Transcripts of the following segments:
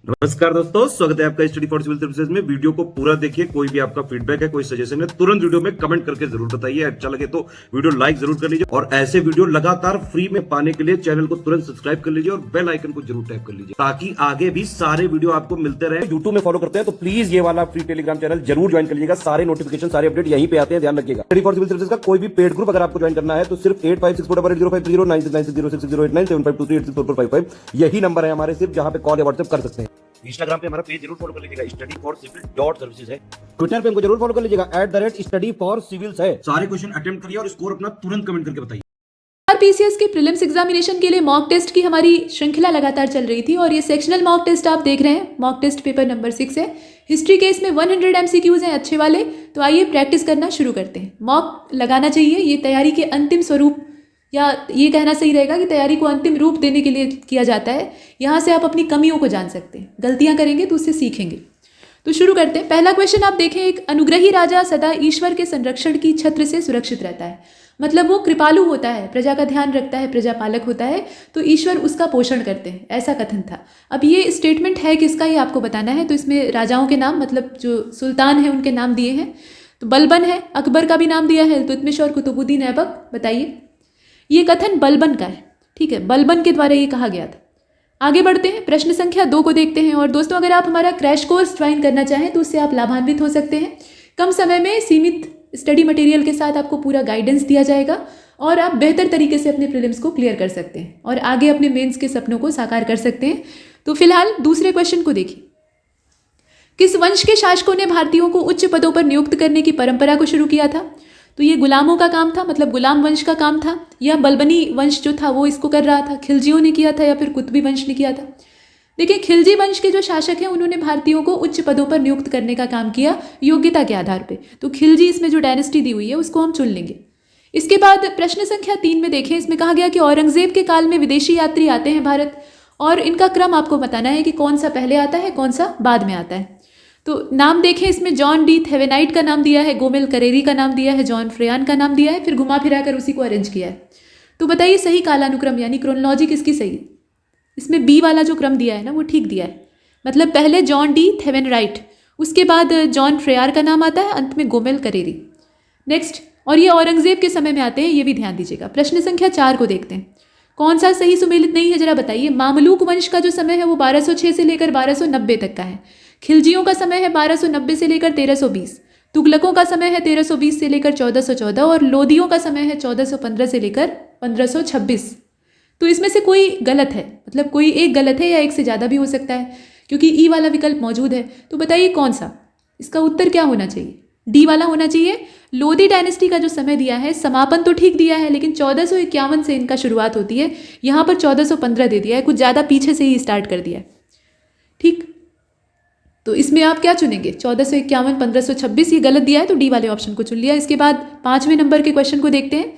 नमस्कार दोस्तों, स्वागत है आपका स्टडी फॉर सिविल सर्विसेज में। वीडियो को पूरा देखिए। कोई भी आपका फीडबैक है, कोई सजेशन है, तुरंत वीडियो में कमेंट करके जरूर बताइए। अच्छा लगे तो वीडियो लाइक जरूर कर लीजिए और ऐसे वीडियो लगातार फ्री में पाने के लिए चैनल को तुरंत सब्सक्राइब कर लीजिए और बेल आइकन को जरूर टैप कर लीजिए ताकि आगे भी सारे वीडियो आपको मिलते रहे। यूट्यूब में फॉलो करते हैं तो प्लीज ये वाला फ्री टेलीग्राम चैनल जरूर ज्वाइन कर लीजिएगा। सारे नोटिफिकेशन, सारे अपडेट यहीं पे आते हैं, ध्यान रखिएगा। स्टडी फॉर सिविल सर्विसेज का कोई भी पेड ग्रुप अगर आपको ज्वाइन करना है तो सिर्फ 856480560660897523860455 यही नंबर है हमारे, सिर्फ जहां पे कॉल या व्हाट्सएप कर सकते हैं। इंस्टाग्राम पे हमारा पेज जरूर फॉलो कर लीजिएगा, studyforcivil.services है। ट्विटर पे हमको जरूर फॉलो कर लीजिएगा, @studyforcivils है। सारे क्वेश्चन अटेम्प्ट करिए और स्कोर अपना तुरंत कमेंट करके बताइए। पीसीएस के प्रीलिम्स एग्जामिनेशन के लिए मॉक टेस्ट की हमारी श्रृंखला लगातार चल रही थी और ये सेक्शनल मॉक टेस्ट आप देख रहे हैं। मॉक टेस्ट पेपर नंबर 6 है। हिस्ट्री के इसमें 100 एमसीक्यूज हैं अच्छे वाले, तो आइए प्रैक्टिस करना शुरू करते हैं। मॉक लगाना चाहिए, ये तैयारी के अंतिम स्वरूप, या ये कहना सही रहेगा कि तैयारी को अंतिम रूप देने के लिए किया जाता है। यहाँ से आप अपनी कमियों को जान सकते हैं, गलतियाँ करेंगे तो उससे सीखेंगे। तो शुरू करते हैं। पहला क्वेश्चन आप देखें, एक अनुग्रही राजा सदा ईश्वर के संरक्षण की छत्र से सुरक्षित रहता है। मतलब वो कृपालु होता है, प्रजा का ध्यान रखता है, प्रजापालक होता है, तो ईश्वर उसका पोषण करते हैं, ऐसा कथन था। अब ये स्टेटमेंट है किसका, ये आपको बताना है। तो इसमें राजाओं के नाम, मतलब जो सुल्तान है उनके नाम दिए हैं। तो बलबन है, अकबर का भी नाम दिया है, इल्तुतमिश और कुतुबुद्दीन ऐबक। बताइए, ये कथन बलबन का है, ठीक है, बलबन के द्वारा ये कहा गया था। आगे बढ़ते हैं, प्रश्न संख्या 2 को देखते हैं। और दोस्तों, अगर आप हमारा क्रैश कोर्स ज्वाइन करना चाहें तो उससे आप लाभान्वित हो सकते हैं। कम समय में सीमित स्टडी मटेरियल के साथ आपको पूरा गाइडेंस दिया जाएगा और आप बेहतर तरीके से अपने प्रीलिम्स को क्लियर कर सकते हैं और आगे अपने मेंस के सपनों को साकार कर सकते हैं। तो फिलहाल दूसरे क्वेश्चन को देखिए। किस वंश के शासकों ने भारतीयों को उच्च पदों पर नियुक्त करने की परंपरा को शुरू किया था? तो ये गुलामों का काम था, मतलब गुलाम वंश का काम था, या बलबनी वंश जो था वो इसको कर रहा था, खिलजियों ने किया था या फिर कुतुबी वंश ने किया था? देखिए, खिलजी वंश के जो शासक हैं उन्होंने भारतीयों को उच्च पदों पर नियुक्त करने का काम किया योग्यता के आधार पे। तो खिलजी इसमें जो डायनेस्टी दी हुई है उसको हम चुन लेंगे। इसके बाद प्रश्न संख्या 3 में देखें, इसमें कहा गया कि औरंगजेब के काल में विदेशी यात्री आते हैं भारत, और इनका क्रम आपको बताना है कि कौन सा पहले आता है, कौन सा बाद में आता है। तो नाम देखें, इसमें जॉन डी थेवेनाइट का नाम दिया है, गोमेल करेरी का नाम दिया है, जॉन फ्रेयान का नाम दिया है, फिर घुमा फिरा कर उसी को अरेंज किया है। तो बताइए सही कालानुक्रम यानी क्रोनोलॉजी किसकी सही है? इसमें बी वाला जो क्रम दिया है ना वो ठीक दिया है। मतलब पहले जॉन डी थेवेनराइट, उसके बाद जॉन फ्रेयार का नाम आता है, अंत में गोमेल करेरी। नेक्स्ट, और ये औरंगजेब के समय में आते हैं, ये भी ध्यान दीजिएगा। प्रश्न संख्या 4 को देखते हैं। कौन सा सही सुमेलित नहीं है जरा बताइए। मामलूक वंश का जो समय है वो 1206 से लेकर 1290 तक का है। खिलजियों का समय है 1290 से लेकर 1320। तुगलकों का समय है 1320 से लेकर 1414 और लोदियों का समय है 1415 से लेकर 1526। तो इसमें से कोई गलत है, मतलब कोई एक गलत है या एक से ज़्यादा भी हो सकता है, क्योंकि ई वाला विकल्प मौजूद है। तो बताइए कौन सा, इसका उत्तर क्या होना चाहिए? डी वाला होना चाहिए। लोधी डायनेस्टी का जो समय दिया है, समापन तो ठीक दिया है लेकिन 1451 से इनका शुरुआत होती है, यहाँ पर 1415 दे दिया है, कुछ ज़्यादा पीछे से ही स्टार्ट कर दिया है। ठीक, तो इसमें आप क्या चुनेंगे? 1451, 1526 ये गलत दिया है तो डी वाले ऑप्शन को चुन लिया। इसके बाद 5वें नंबर के क्वेश्चन को देखते हैं।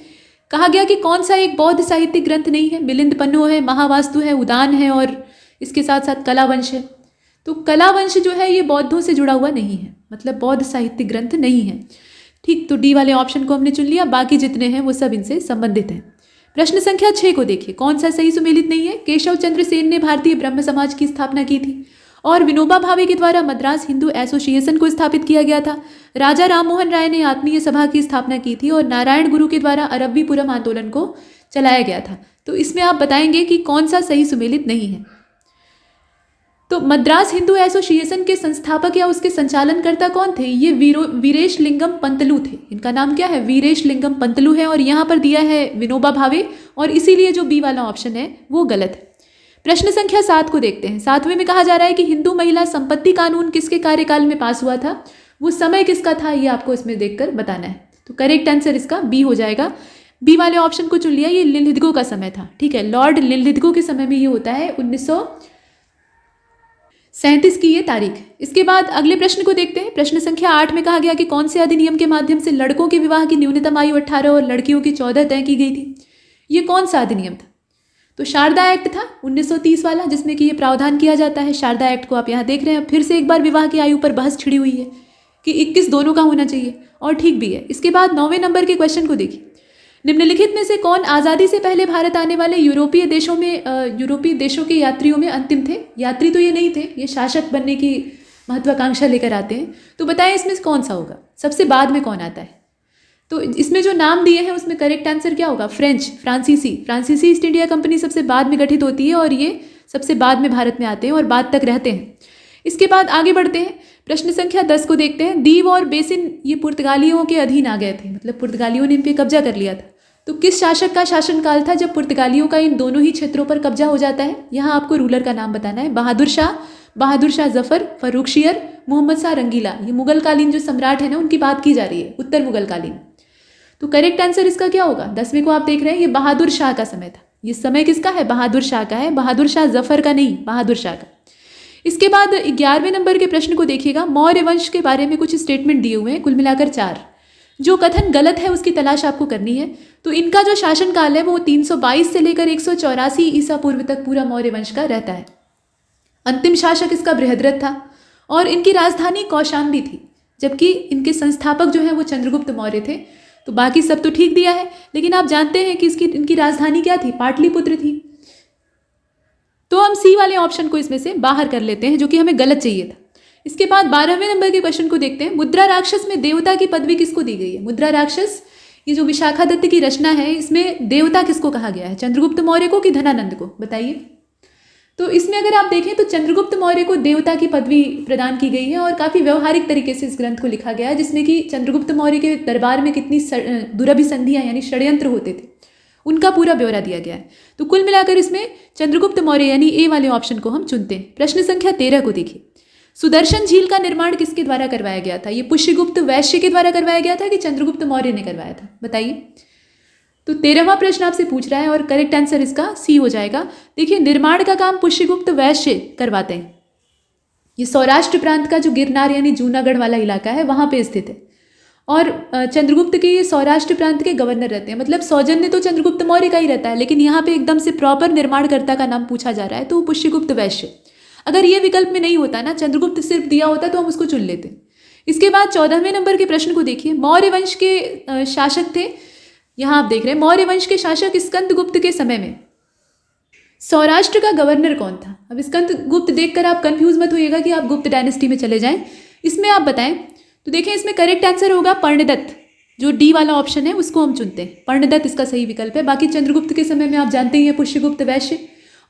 कहा गया कि कौन सा एक बौद्ध साहित्यिक ग्रंथ नहीं है? मिलिंद पन्नो है, महावास्तु है, उदान है और इसके साथ साथ कलावंश है। तो कलावंश जो है ये बौद्धों से जुड़ा हुआ नहीं है, मतलब बौद्ध साहित्यिक ग्रंथ नहीं है। ठीक, तो डी वाले ऑप्शन को हमने चुन लिया। बाकी जितने हैं वो सब इनसे संबंधित हैं। प्रश्न संख्या 6 को देखिए। कौन सा सही सुमेलित नहीं है? केशव चंद्र सेन ने भारतीय ब्रह्म समाज की स्थापना की थी और विनोबा भावे के द्वारा मद्रास हिंदू एसोसिएशन को स्थापित किया गया था। राजा राममोहन राय ने आत्मीय सभा की स्थापना की थी और नारायण गुरु के द्वारा अरब्बीपुरम आंदोलन को चलाया गया था। तो इसमें आप बताएंगे कि कौन सा सही सुमेलित नहीं है। तो मद्रास हिंदू एसोसिएशन के संस्थापक या उसके संचालनकर्ता कौन थे? ये वीरेश लिंगम पंतलु थे। इनका नाम क्या है? वीरेश लिंगम पंतलु है और यहाँ पर दिया है विनोबा भावे, और इसीलिए जो बी वाला ऑप्शन है वो गलत है। प्रश्न संख्या 7 को देखते हैं। 7वें में कहा जा रहा है कि हिंदू महिला संपत्ति कानून किसके कार्यकाल में पास हुआ था? वो समय किसका था, ये आपको इसमें देखकर बताना है। तो करेक्ट आंसर इसका बी हो जाएगा। बी वाले ऑप्शन को चुन लिया। ये लिनलिथगो का समय था। ठीक है, लॉर्ड लिनलिथगो के समय में ये होता है 1937 की ये तारीख। इसके बाद अगले प्रश्न को देखते हैं। प्रश्न संख्या 8 में कहा गया कि कौन से अधिनियम के माध्यम से लड़कों के विवाह की न्यूनतम आयु 18 और लड़कियों की 14 तय की गई थी? ये कौन सा अधिनियम था? तो शारदा एक्ट था 1930 वाला, जिसमें कि ये प्रावधान किया जाता है। शारदा एक्ट को आप यहाँ देख रहे हैं। फिर से एक बार विवाह की आयु पर बहस छिड़ी हुई है कि 21 दोनों का होना चाहिए, और ठीक भी है। इसके बाद 9वें नंबर के क्वेश्चन को देखिए। निम्नलिखित में से कौन आज़ादी से पहले भारत आने वाले यूरोपीय देशों के यात्रियों में अंतिम थे? यात्री तो ये नहीं थे, ये शासक बनने की महत्वाकांक्षा लेकर आते हैं। तो बताएं इसमें से कौन सा होगा, सबसे बाद में कौन आता है? तो इसमें जो नाम दिए हैं उसमें करेक्ट आंसर क्या होगा? फ्रांसीसी ईस्ट इंडिया कंपनी सबसे बाद में गठित होती है और ये सबसे बाद में भारत में आते हैं और बाद तक रहते हैं। इसके बाद आगे बढ़ते हैं, प्रश्न संख्या 10 को देखते हैं। दीव और बेसिन ये पुर्तगालियों के अधीन आ गए थे, मतलब पुर्तगालियों ने इन पे कब्जा कर लिया था। तो किस शासक का शासनकाल था जब पुर्तगालियों का इन दोनों ही क्षेत्रों पर कब्जा हो जाता है? यहाँ आपको रूलर का नाम बताना है। बहादुर शाह जफर, फर्रुखशियर, मोहम्मद शाह रंगीला। ये मुगल कालीन जो सम्राट है ना, उनकी बात की जा रही है, उत्तर मुगल कालीन। तो करेक्ट आंसर इसका क्या होगा? 10वें को आप देख रहे हैं, ये बहादुर शाह का समय था। ये समय किसका है? बहादुर शाह का है, बहादुर शाह जफर का नहीं, बहादुर शाह का। इसके बाद 11वें नंबर के प्रश्न को देखिएगा। मौर्य वंश के बारे में कुछ स्टेटमेंट दिए हुए हैं, कुल मिलाकर 4। जो कथन गलत है उसकी तलाश आपको करनी है। तो इनका जो शासनकाल है वो 322 से लेकर 184 ईसा पूर्व तक पूरा मौर्य वंश का रहता है। अंतिम शासक इसका बृहद्रथ था और इनकी राजधानी कौशाम्बी थी, जबकि इनके संस्थापक जो हैं वो चंद्रगुप्त मौर्य थे। तो बाकी सब तो ठीक दिया है, लेकिन आप जानते हैं कि इनकी राजधानी क्या थी? पाटलिपुत्र थी। तो हम सी वाले ऑप्शन को इसमें से बाहर कर लेते हैं, जो कि हमें गलत चाहिए था। इसके बाद 12वें नंबर के क्वेश्चन को देखते हैं। मुद्रा राक्षस में देवता की पदवी किसको दी गई है? मुद्रा राक्षस, ये जो विशाखादत्त की रचना है, इसमें देवता किसको कहा गया है? चंद्रगुप्त मौर्य को कि धनानंद को? बताइए। तो इसमें अगर आप देखें तो चंद्रगुप्त मौर्य को देवता की पदवी प्रदान की गई है और काफ़ी व्यवहारिक तरीके से इस ग्रंथ को लिखा गया है, जिसमें कि चंद्रगुप्त मौर्य के दरबार में कितनी दुरभिसंधियाँ यानी षड्यंत्र होते थे, उनका पूरा ब्यौरा दिया गया है। तो कुल मिलाकर इसमें चंद्रगुप्त मौर्य यानी ए वाले ऑप्शन को हम चुनते हैं। प्रश्न संख्या 13 को देखिए। सुदर्शन झील का निर्माण किसके द्वारा करवाया गया था? ये पुष्यगुप्त वैश्य के द्वारा करवाया गया था कि चंद्रगुप्त मौर्य ने करवाया था? बताइए। तो 13वां प्रश्न आपसे पूछ रहा है और करेक्ट आंसर इसका सी हो जाएगा। देखिए, निर्माण का काम पुष्यगुप्त वैश्य करवाते हैं। ये सौराष्ट्र प्रांत का जो गिरनार यानी जूनागढ़ वाला इलाका है वहाँ पे स्थित है और चंद्रगुप्त के ये सौराष्ट्र प्रांत के गवर्नर रहते हैं। मतलब सौजन्य तो चंद्रगुप्त मौर्य का ही रहता है, लेकिन यहाँ पे एकदम से प्रॉपर निर्माणकर्ता का नाम पूछा जा रहा है, तो पुष्यगुप्त वैश्य। अगर ये विकल्प में नहीं होता ना, चंद्रगुप्त सिर्फ दिया होता तो हम उसको चुन लेते। इसके बाद 14वें नंबर के प्रश्न को देखिए। मौर्य वंश के शासक थे, यहाँ आप देख रहे हैं, मौर्य वंश के शासक स्कंदगुप्त के समय में सौराष्ट्र का गवर्नर कौन था? अब स्कंदगुप्त देखकर आप कंफ्यूज मत होइएगा कि आप गुप्त डायनेस्टी में चले जाएं। इसमें आप बताएं। तो देखिए, इसमें करेक्ट आंसर होगा पर्णदत्त। जो डी वाला ऑप्शन है उसको हम चुनते हैं, पर्णदत्त इसका सही विकल्प है। बाकी चंद्रगुप्त के समय में आप जानते ही हैं पुष्यगुप्त वैश्य,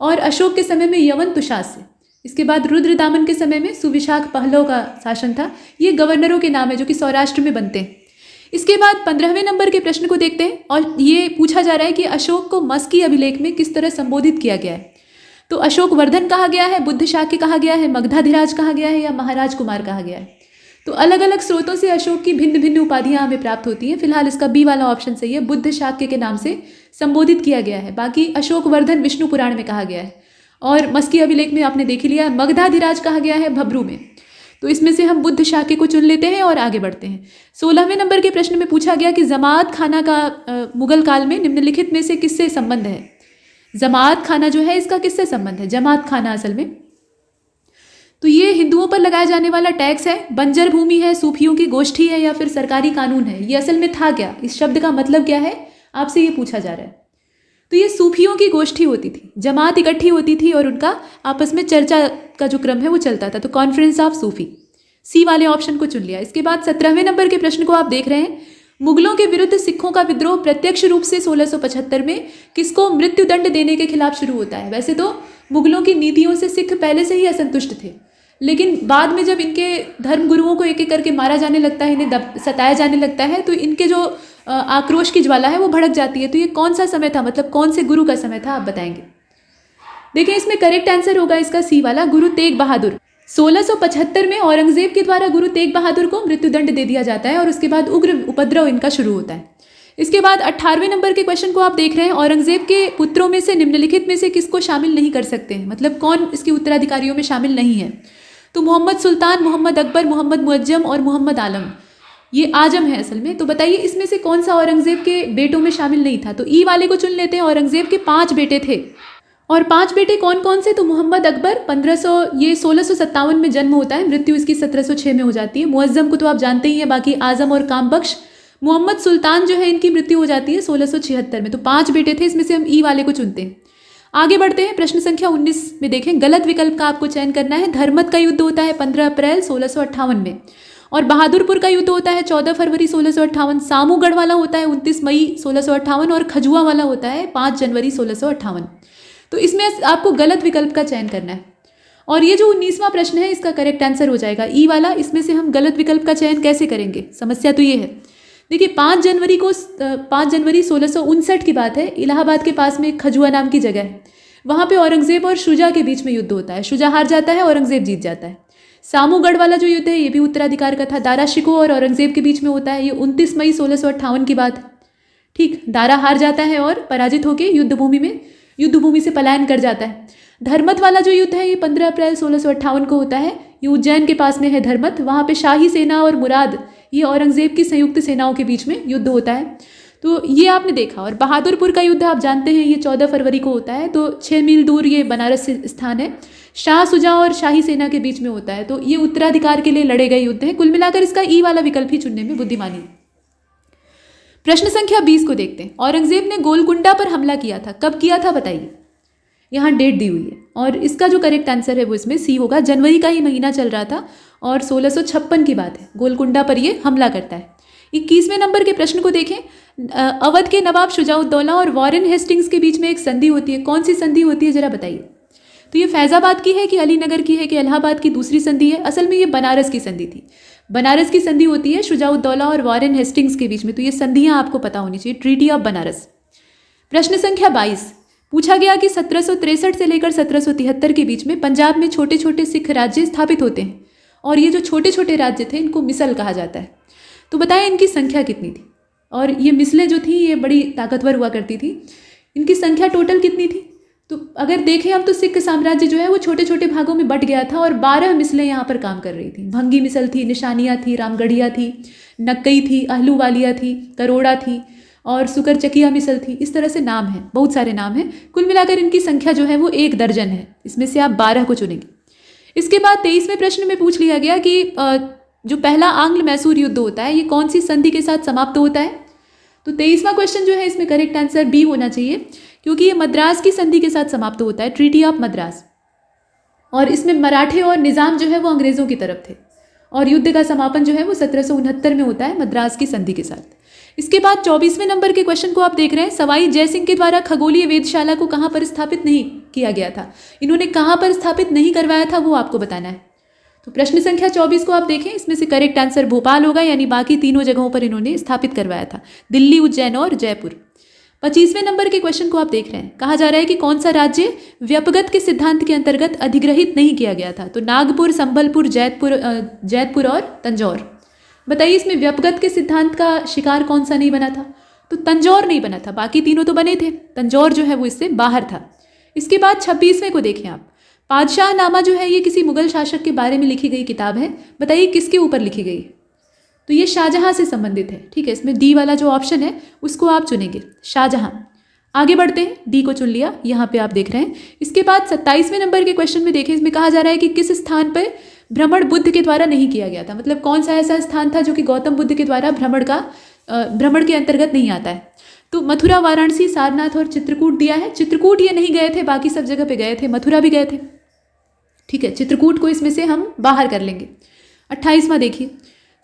और अशोक के समय में यवन तुशास्य। इसके बाद रुद्रदामन के समय में सुविशाख पहलव का शासन था। ये गवर्नरों के नाम है जो कि सौराष्ट्र में बनते हैं। इसके बाद 15वें नंबर के प्रश्न को देखते हैं और ये पूछा जा रहा है कि अशोक को मस्की अभिलेख में किस तरह संबोधित किया गया है? तो अशोक वर्धन कहा गया है, बुद्ध शाक्य कहा गया है, मगधाधिराज कहा गया है या महाराज कुमार कहा गया है? तो अलग अलग स्रोतों से अशोक की भिन्न भिन्न उपाधियां हमें प्राप्त होती हैं। फिलहाल इसका बी वाला ऑप्शन सही है, बुद्ध शाक्य के नाम से संबोधित किया गया है। बाकी अशोक वर्धन विष्णु पुराण में कहा गया है और मस्की अभिलेख में आपने देख लिया। मगधाधिराज कहा गया है भब्रू में। तो इसमें से हम बुद्ध शाक्य को चुन लेते हैं और आगे बढ़ते हैं। 16वें नंबर के प्रश्न में पूछा गया कि जमात खाना का मुगल काल में निम्नलिखित में से किससे संबंध है? जमात खाना जो है इसका किससे संबंध है? जमात खाना असल में तो ये हिंदुओं पर लगाया जाने वाला टैक्स है, बंजर भूमि है, सूफियों की गोष्ठी है या फिर सरकारी कानून है? ये असल में था क्या? इस शब्द का मतलब क्या है आपसे ये पूछा जा रहा है। तो ये सूफियों की गोष्ठी होती थी, जमात इकट्ठी होती थी और उनका आपस में चर्चा का जो क्रम है वो चलता था। तो कॉन्फ्रेंस ऑफ सूफी, सी वाले ऑप्शन को चुन लिया। इसके बाद 17वें नंबर के प्रश्न को आप देख रहे हैं। मुगलों के विरुद्ध सिखों का विद्रोह प्रत्यक्ष रूप से 1675 में किसको मृत्युदंड देने के खिलाफ शुरू होता है? वैसे तो मुगलों की नीतियों से सिख पहले से ही असंतुष्ट थे, लेकिन बाद में जब इनके धर्म गुरुओं को एक एक करके मारा जाने लगता है, इन्हें सताया जाने लगता है, तो इनके जो आक्रोश की ज्वाला है वो भड़क जाती है। तो ये कौन सा समय था, मतलब कौन से गुरु का समय था, आप बताएंगे। देखिए, इसमें करेक्ट आंसर होगा इसका सी वाला, गुरु तेग बहादुर। 1675 में औरंगजेब के द्वारा गुरु तेग बहादुर को मृत्युदंड दे दिया जाता है और उसके बाद उग्र उपद्रव इनका शुरू होता है। इसके बाद 18वें नंबर के क्वेश्चन को आप देख रहे हैं। औरंगजेब के पुत्रों में से निम्नलिखित में से किसको शामिल नहीं कर सकते हैं? मतलब कौन इसके उत्तराधिकारियों में शामिल नहीं है? तो मोहम्मद सुल्तान, मोहम्मद अकबर, मोहम्मद मुअज्जम और मोहम्मद आलम, ये आजम है असल में। तो बताइए इसमें से कौन सा औरंगजेब के बेटों में शामिल नहीं था? तो ई वाले को चुन लेते हैं। औरंगजेब के 5 बेटे थे और 5 बेटे कौन कौन से? तो मोहम्मद अकबर 1657 में जन्म होता है, मृत्यु इसकी 1706 में हो जाती है। मुअज्जम को तो आप जानते ही हैं। बाकी आजम और कामबख्श मोहम्मद सुल्तान जो है इनकी मृत्यु हो जाती है 1676 में। तो 5 बेटे थे, इसमें से हम ई वाले को चुनते हैं। आगे बढ़ते हैं, प्रश्न संख्या 19 में देखें, गलत विकल्प का आपको चयन करना है। धर्मत का युद्ध होता है 15 अप्रैल 1658 में, और बहादुरपुर का युद्ध होता है 14 फरवरी 1658। सामूगढ़ वाला होता है 29 मई 1658, और खजुआ वाला होता है 5 जनवरी 1658। तो इसमें आपको गलत विकल्प का चयन करना है। और ये जो 19वां प्रश्न है इसका करेक्ट आंसर हो जाएगा ई वाला। इसमें से हम गलत विकल्प का चयन कैसे करेंगे, समस्या तो ये है। देखिए 5 जनवरी 1659 की बात है। इलाहाबाद के पास में एक खजुआ नाम की जगह है, वहाँ पे औरंगजेब और शुजा के बीच में युद्ध होता है। शुजा हार जाता है, औरंगजेब जीत जाता है। सामूगढ़ वाला जो युद्ध है ये भी उत्तराधिकार का था, दारा शिकोह और औरंगजेब के बीच में होता है। ये 29 मई 1658 की बात है। ठीक, दारा हार जाता है और पराजित होकर युद्धभूमि से पलायन कर जाता है। धर्मत वाला जो युद्ध है ये 15 अप्रैल 1658 को होता है। ये उज्जैन के पास में है धर्मत। वहाँ पे शाही सेना और मुराद, ये औरंगजेब की संयुक्त सेनाओं के बीच में युद्ध होता है। तो ये आपने देखा। और बहादुरपुर का युद्ध आप जानते हैं, ये 14 फरवरी को होता है। तो 6 मील दूर ये बनारस स्थान है। शाह सुजा और शाही सेना के बीच में होता है। तो ये उत्तराधिकार के लिए लड़े गए युद्ध हैं। कुल मिलाकर इसका ई वाला विकल्प ही चुनने में बुद्धिमानी है। प्रश्न संख्या 20 को देखते हैं। औरंगजेब ने गोलकुंडा पर हमला किया था, कब किया था बताइए। यहाँ डेट दी हुई है, और इसका जो करेक्ट आंसर है वो इसमें सी होगा। जनवरी का ही महीना चल रहा था और 1656 की बात है। गोलकुंडा पर ये हमला करता है। 21वें नंबर के प्रश्न को देखें। अवध के नवाब शुजाउद्दौला और वॉरेन हेस्टिंग्स के बीच में एक संधि होती है। कौन सी संधि होती है जरा बताइए। तो ये फैज़ाबाद की है कि अलीनगर की है कि इलाहाबाद की दूसरी संधि है। असल में ये बनारस की संधि थी। बनारस की संधि होती है शुजाउद्दौला और वॉरेन हेस्टिंग्स के बीच में। तो ये संधियाँ आपको पता होनी चाहिए, ट्रीटी ऑफ बनारस। प्रश्न संख्या 22 पूछा गया कि 1763 से लेकर 1773 के बीच में पंजाब में छोटे छोटे सिख राज्य स्थापित होते हैं, और ये जो छोटे छोटे राज्य थे इनको मिसल कहा जाता है। तो बताएं इनकी संख्या कितनी थी। और ये मिसलें जो थी ये बड़ी ताकतवर हुआ करती थी। इनकी संख्या टोटल कितनी थी। तो अगर देखें हम तो सिख साम्राज्य जो है वो छोटे छोटे भागों में बट गया था, और 12 मिसलें यहाँ पर काम कर रही थी। भंगी मिसल थी, निशानिया थी, रामगढ़िया थी, नक्कई थी, अहलूवालिया थी, करोड़ा थी, और सुकरचकिया मिसल थी। इस तरह से नाम है, बहुत सारे नाम हैं। कुल मिलाकर इनकी संख्या जो है वो 1 दर्जन है। इसमें से आप 12 को चुनेंगे। इसके बाद 23वें प्रश्न में पूछ लिया गया कि जो पहला आंग्ल मैसूर युद्ध होता है ये कौन सी संधि के साथ समाप्त होता है। तो 23वां क्वेश्चन जो है इसमें करेक्ट आंसर बी होना चाहिए, क्योंकि ये मद्रास की संधि के साथ समाप्त होता है, ट्रीटी ऑफ मद्रास। और इसमें मराठे और निज़ाम जो है वो अंग्रेज़ों की तरफ थे, और युद्ध का समापन जो है वो 1769 में होता है मद्रास की संधि के साथ। इसके बाद 24वें नंबर के क्वेश्चन को आप देख रहे हैं। सवाई जयसिंह के द्वारा खगोलीय वेधशाला को कहाँ पर स्थापित नहीं किया गया था। इन्होंने कहाँ पर स्थापित नहीं करवाया था वो आपको बताना है। तो प्रश्न संख्या 24 को आप देखें, इसमें से करेक्ट आंसर भोपाल होगा, यानी बाकी तीनों जगहों पर इन्होंने स्थापित करवाया था, दिल्ली, उज्जैन और जयपुर। 25वें नंबर के क्वेश्चन को आप देख रहे हैं। कहा जा रहा है कि कौन सा राज्य व्यपगत के सिद्धांत के अंतर्गत अधिग्रहित नहीं किया गया था। तो नागपुर, संबलपुर, जैतपुर और तंजौर। बताइए इसमें व्यपगत के सिद्धांत का शिकार कौन सा नहीं बना था। तो तंजौर नहीं बना था, बाकी तीनों तो बने थे। तंजौर जो है वो इससे बाहर था। इसके बाद 26वें को देखें आप। पादशाहनामा जो है ये किसी मुगल शासक के बारे में लिखी गई किताब है। बताइए किसके ऊपर लिखी गई। तो ये शाहजहां से संबंधित है। ठीक है, इसमें डी वाला जो ऑप्शन है उसको आप चुनेंगे, शाहजहां। आगे बढ़ते हैं, डी को चुन लिया, यहाँ पे आप देख रहे हैं। इसके बाद 27वें नंबर के क्वेश्चन में देखें, इसमें कहा जा रहा है कि किस स्थान पर भ्रमण बुद्ध के द्वारा नहीं किया गया था। मतलब कौन सा ऐसा स्थान था जो कि गौतम बुद्ध के द्वारा भ्रमण के अंतर्गत नहीं आता है। तो मथुरा, वाराणसी, सारनाथ और चित्रकूट दिया है। चित्रकूट ये नहीं गए थे, बाकी सब जगह पे गए थे, मथुरा भी गए थे। ठीक है, चित्रकूट को इसमें से हम बाहर कर लेंगे। 28वां देखिए,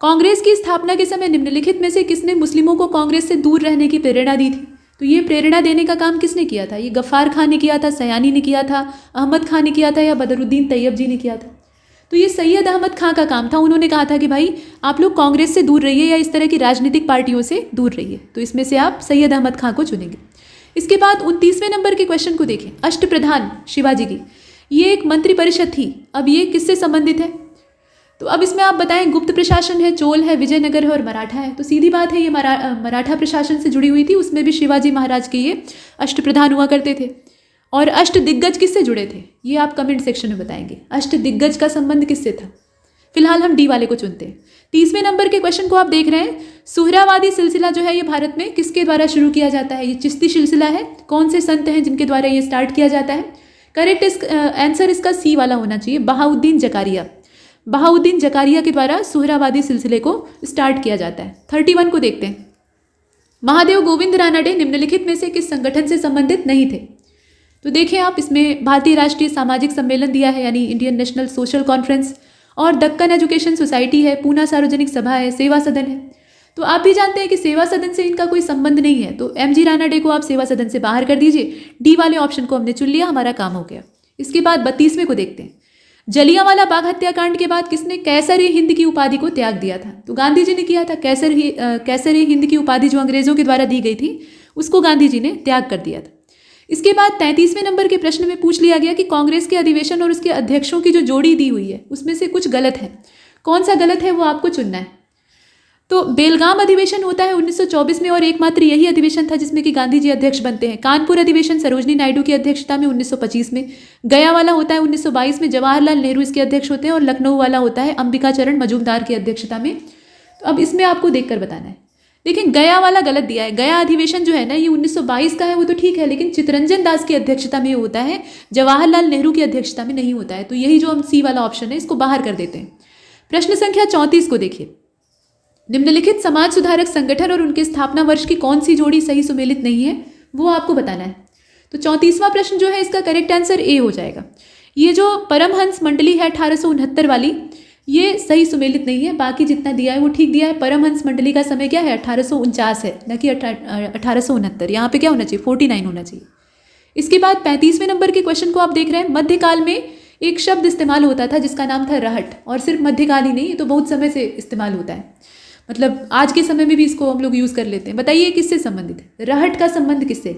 कांग्रेस की स्थापना के समय निम्नलिखित में से किसने मुस्लिमों को कांग्रेस से दूर रहने की प्रेरणा दी थी। तो ये प्रेरणा देने का काम किसने किया था। ये गफ्फार खान ने किया था, सयानी ने किया था, अहमद खान ने किया था, या बदरुद्दीन तैयब जी ने किया था। तो ये सैयद अहमद खां का काम था। उन्होंने कहा था कि भाई आप लोग कांग्रेस से दूर रहिए या इस तरह की राजनीतिक पार्टियों से दूर रहिए। तो इसमें से आप सैयद अहमद खां को चुनेंगे। इसके बाद 29वें नंबर के क्वेश्चन को देखें। अष्टप्रधान शिवाजी की ये एक मंत्री परिषद थी। अब ये किससे संबंधित है। तो अब इसमें आप बताएं, गुप्त प्रशासन है, चोल है, विजयनगर है और मराठा है। तो सीधी बात है, ये मराठा प्रशासन से जुड़ी हुई थी। उसमें भी शिवाजी महाराज के ये अष्टप्रधान हुआ करते थे। और अष्ट दिग्गज किससे जुड़े थे ये आप कमेंट सेक्शन में बताएंगे। अष्ट दिग्गज का संबंध किससे था। फिलहाल हम डी वाले को चुनते हैं। 30वें नंबर के क्वेश्चन को आप देख रहे हैं। सुहरावादी सिलसिला जो है ये भारत में किसके द्वारा शुरू किया जाता है। ये चिश्ती सिलसिला है। कौन से संत हैं जिनके द्वारा ये स्टार्ट किया जाता है। करेक्ट आंसर इसका सी वाला होना चाहिए, बहाउद्दीन जकारिया। बहाउद्दीन जकारिया के द्वारा सुहरावादी सिलसिले को स्टार्ट किया जाता है। 31 को देखते हैं। महादेव गोविंद रानडे निम्नलिखित में से किस संगठन से संबंधित नहीं थे? तो देखें आप, इसमें भारतीय राष्ट्रीय सामाजिक सम्मेलन दिया है यानी इंडियन नेशनल सोशल कॉन्फ्रेंस, और दक्कन एजुकेशन सोसाइटी है, पूना सार्वजनिक सभा है, सेवा सदन है। तो आप भी जानते हैं कि सेवा सदन से इनका कोई संबंध नहीं है, तो एमजी रानडे को आप सेवा सदन से बाहर कर दीजिए। डी वाले ऑप्शन को हमने चुन लिया, हमारा काम हो गया। इसके बाद 32वें को देखते हैं। जलियांवाला बाग हत्याकांड के बाद किसने कैसर-ए-हिंद की उपाधि को त्याग दिया था? तो गांधी जी ने किया था। कैसर-ए-हिंद की उपाधि जो अंग्रेजों के द्वारा दी गई थी, उसको गांधी जी ने त्याग कर दिया था। इसके बाद 33वें नंबर के प्रश्न में पूछ लिया गया कि कांग्रेस के अधिवेशन और उसके अध्यक्षों की जो जोड़ी दी हुई है उसमें से कुछ गलत है। कौन सा गलत है वो आपको चुनना है। तो बेलगाम अधिवेशन होता है 1924 में और एकमात्र यही अधिवेशन था जिसमें कि गांधी जी अध्यक्ष बनते हैं। कानपुर अधिवेशन सरोजनी नायडू की अध्यक्षता में 1925 में। गया वाला होता है 1922 में, जवाहरलाल नेहरू इसके अध्यक्ष होते हैं, और लखनऊ वाला होता है अंबिका चरण मजूमदार की अध्यक्षता में। तो अब इसमें आपको देखकर बताना है। लेकिन गया वाला गलत दिया है। गया अधिवेशन जो है ना, ये 1922 का है, वो तो ठीक है, लेकिन चित्तरंजन दास की अध्यक्षता में होता है, जवाहरलाल नेहरू की अध्यक्षता में नहीं होता है। तो यही जो हम सी वाला ऑप्शन है इसको बाहर कर देते हैं। प्रश्न संख्या 34 को देखिए। निम्नलिखित समाज सुधारक संगठन और उनके स्थापना वर्ष की कौन सी जोड़ी सही सुमेलित नहीं है, वो आपको बताना है। तो 34वां प्रश्न जो है इसका करेक्ट आंसर ए हो जाएगा। ये जो परमहंस मंडली है 1869 वाली, ये सही सुमेलित नहीं है। बाकी जितना दिया है वो ठीक दिया है। परमहंस मंडली का समय क्या है? 1849 है, न कि 1869। यहाँ पे क्या होना चाहिए? 49 होना चाहिए। इसके बाद 35वें नंबर के क्वेश्चन को आप देख रहे हैं। मध्यकाल में एक शब्द इस्तेमाल होता था जिसका नाम था रहट, और सिर्फ मध्यकाल ही नहीं, ये तो बहुत समय से इस्तेमाल होता है, मतलब आज के समय में भी इसको हम लोग यूज़ कर लेते हैं। बताइए किससे संबंधित है? रहट का संबंध किससे?